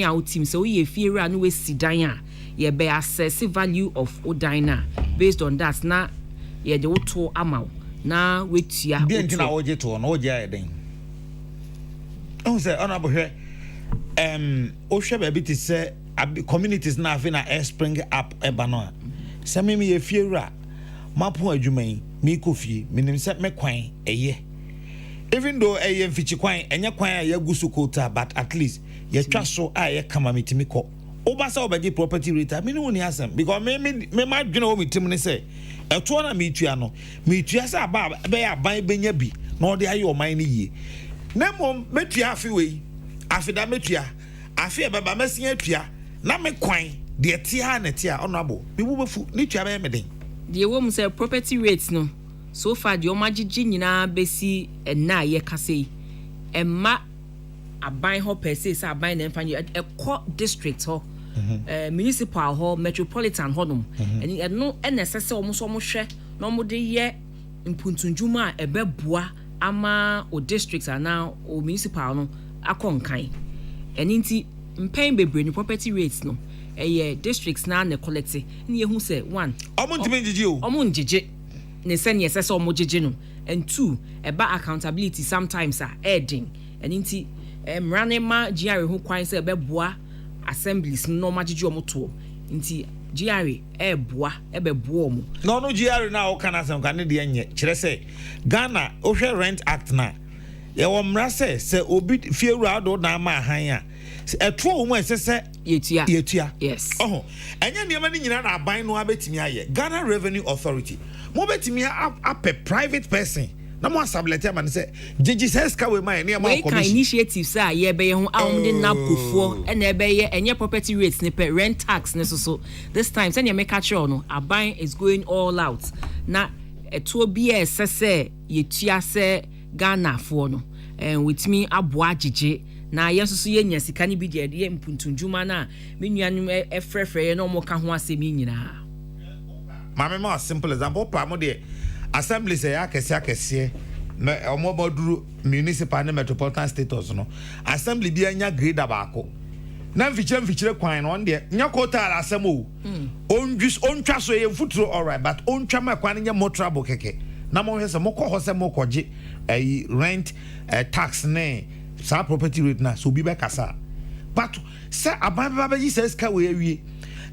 a utim se wo ye fiera no we sidan a ye be assess value of wodan na based on that na ye de woto amaw na wetua bi entina woje to no woje ayeden on say honorable hwe o hwe ba bi ti say communities na afi na spring up eba no se me ye fiera mapo adwuman mi kofie minim se me kwan eye even though eye mfichi kwan enye kwan a yagusu kota but at least ye twa so a ye kama mitimi ko obasa obaji property rate me no ni asem because me ma dwena o mitim ne se eto na mitua no mitua se aba be ya ban benya bi na ode aye o man ne yie na mom metua afi wei afida metua afia baba mesin atua na me kwan de tia na tia honorable me bu befu ni tua be me den the woman say property rates no so far the omagigi nyina besi na ye kase emma aban ho per se aban na mfa e co district ho municipal ho metropolitan ho nom and no necessary omo so mo hwe na omo de ye impuntunjuma ebeboa ama o districts ana o municipal no akonkan eninti mpɛn bebre ni property rates no districts na na collect ni ehu say one omo ntime ngigi o omo ngigi ne se ne se omo ngigi no and two eba accountability sometimes adding eninti mrane ma GRA ho kwan say ebeboa assemblies no magigi omo to nti GRA eboa ebeboa omo no GRA na o kana sem kan de enye kire say Ghana ohwe rent act na ye wo mra se obi fiewura do na ma han a eto o mu esese yetua yes enye ndema ni nyina na aban no abetimi aye Ghana Revenue Authority mo betimi a private person na mo asablete man say jeji says ka we man na ma commission we initiatives a ye be ye ho awde na kofo e na ebe ye enye property rates ne pe rent tax ne so this time say make sure no aban is going all out na eto bi esese yetua se Ghana fo no with me aboa jeje na yesusu ye nya sika ni bi de ye mpuntunjuma na menuanum efrefre ye no mo ka ho asemi nyina mame ma simple example pa mo de assembly say akese na omo boduru municipal and metropolitan status no assembly bi anya grade abako na mfichire kwan no de nya quota asem o ontwa so ye futuro all right but ontwa ma kwan nya more trouble keke na mo hwese mo ko hose mo koje rent tax ne sa property rate na so bi be kasa but say ababa yi says ka we awie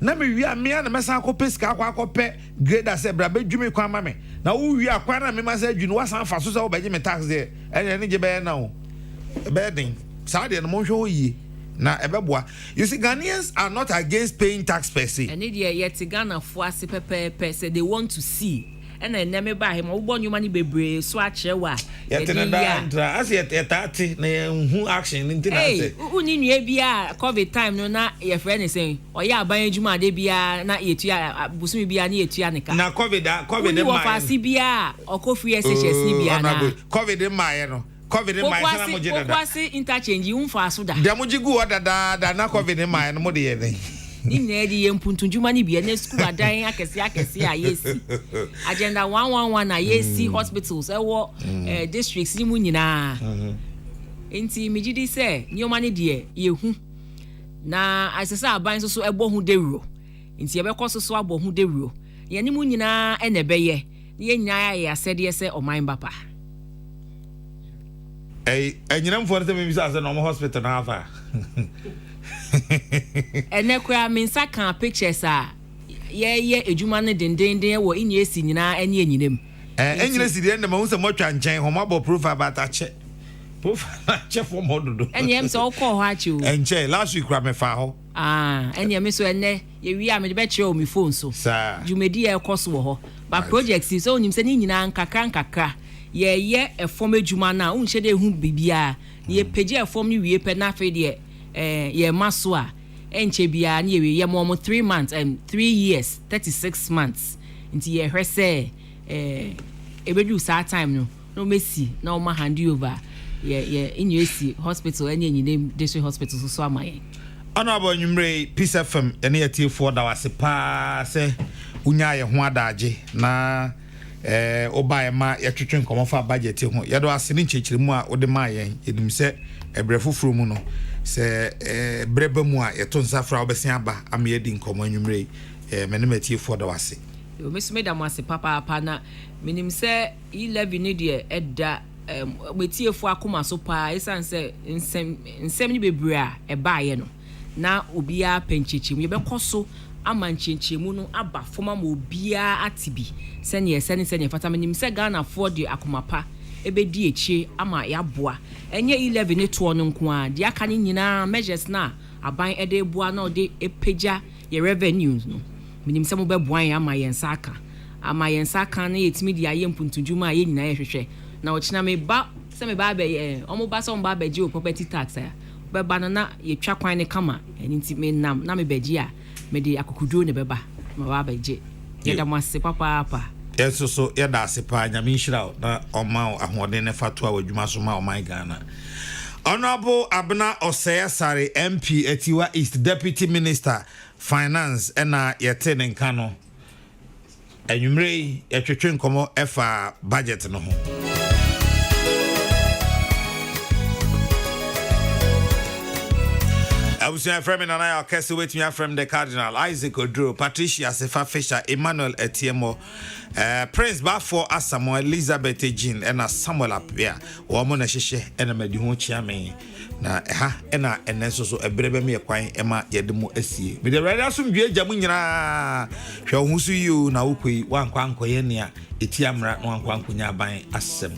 na me wi a me na mesa akopɛ sika akopɛ grade ase bra bedwumi kwan ma me na wo wi akwa na me ma sa adwunu wasan fa so sa wo beje me tax there ene je be na wo be den sa de no mo hwe oyi na ebeboa you see Ghanaians are not against paying tax per se and there yet Ghana fo ase pepe say they want to see and na me ba him wo bonyu mani bebre so a chewa yetenada as yetati na hu action nti na say uni nua bia covid time no na ye friend is saying oya aban adwuma de bia na yetua busumi bia na yetua nika na covid ma wo fa si bia okofi SHS ni bia na covid ma ye no covid ma ye na mo je dada kwasi interchange unfa so da dem jigu odada na covid ma ye no mo de ye den ni na di yempuntunjuma ni bia na school adan akese a yesi agenda 111 na yesi hospitals ewo districts ni mu nyina enti mejidi se nyoma ne de yehu na asesa aban so ebo hu dewuro enti ebekọ so abo hu dewuro ye ni mu nyina ene beye ye nyina ya asede se oman bapa enyina mfo ne se me bisa se no hospital na afa enekwa minsa kan pictures a ye ejuma ne dendenden wo inye esi nyina ene enyinem enyina si de ma hu se mo twa nchen ho mabo profile bata che profile che for mododo enyem se okọ ho achi o enche last week ra me fa ho enyem so ene ye wi a me de be kire o mi phone so jumedi e koso wo ho ba projects so onyim se ni nyina nkakra ye efom ejuma na unhye de hu bibia ye page efom ni wie pe na fe de ye maso a enche bia na ye ye mo 3 months and 3 years 36 months nti ye hwese ebedu sa time no mesi na o ma hand over ye inyesi hospital any nyinem district hospital so amaye Honorable Nyumre Peace FM ene yeti for da wase pa se unya ye ho adaje na obaye ma ye twetwe nkomo fa budget ho ye do ase ni nchechiremu a ode ma ye edim se ebrefufuru mu no se breba mu a ye to nsafra obesia aba am ye di nkomo Nyumre mene meti for da wase yo mesume da wase papa na minim se 11 ni de edda metiefu akoma so pa esanse nsem ni bebre a ebaaye no na obia penchechim ye bekoso ama nchechemu no aba foma ma obia atibi sene fata menim se Ghana for de akomapa ebedi echi ama yaboa enye 11 ne to no nko a de aka ni nyina measures na aban ede boa na ode epeja ye revenues no menim se mo beboan ama yensa aka na yetimi de aye mpuntunjuma aye nyina ye hwehwe na ochina me ba se me ba be omo ba so mba be je property tax a beba no na ye twa kwan ne kama eni nti me nam na me beji a me de akokuduro ne beba ma ba beje ye da mo ase papa Yes, so yada asepa nyame nhira na oma ahoden ne fato a wadwuma so ma oman Ghana. Honorable Abena Osei Sare MP Etiwa East Deputy Minister Finance ena yete ne nka no. Enwumre yetwetwe nkomo efa budget no ho. Abusia from Nana Okese wetimi from the Cardinal Isaac Odro Patricia Sefa Fisher Emmanuel Etiemo Prince Bafo Asamo Elizabeth Jean and Samuel Apia woman hye ena madi ho chiame na ha ena enenso so ebrebe me kwan ema yedemo asie me de radio so dwe gyamu nyina hwe ho so yu na wokoi wankwa ankoye nea etiamra no wankwa ankonya ban asem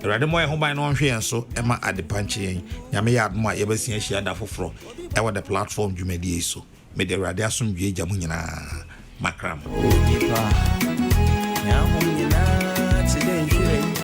Rade mo ho ban no hwe enso ema adepanche yen nyame ya admo a yebasia hia da foforo ewa the platform dwumadi so me de rade asomdwe gyamu nyina makram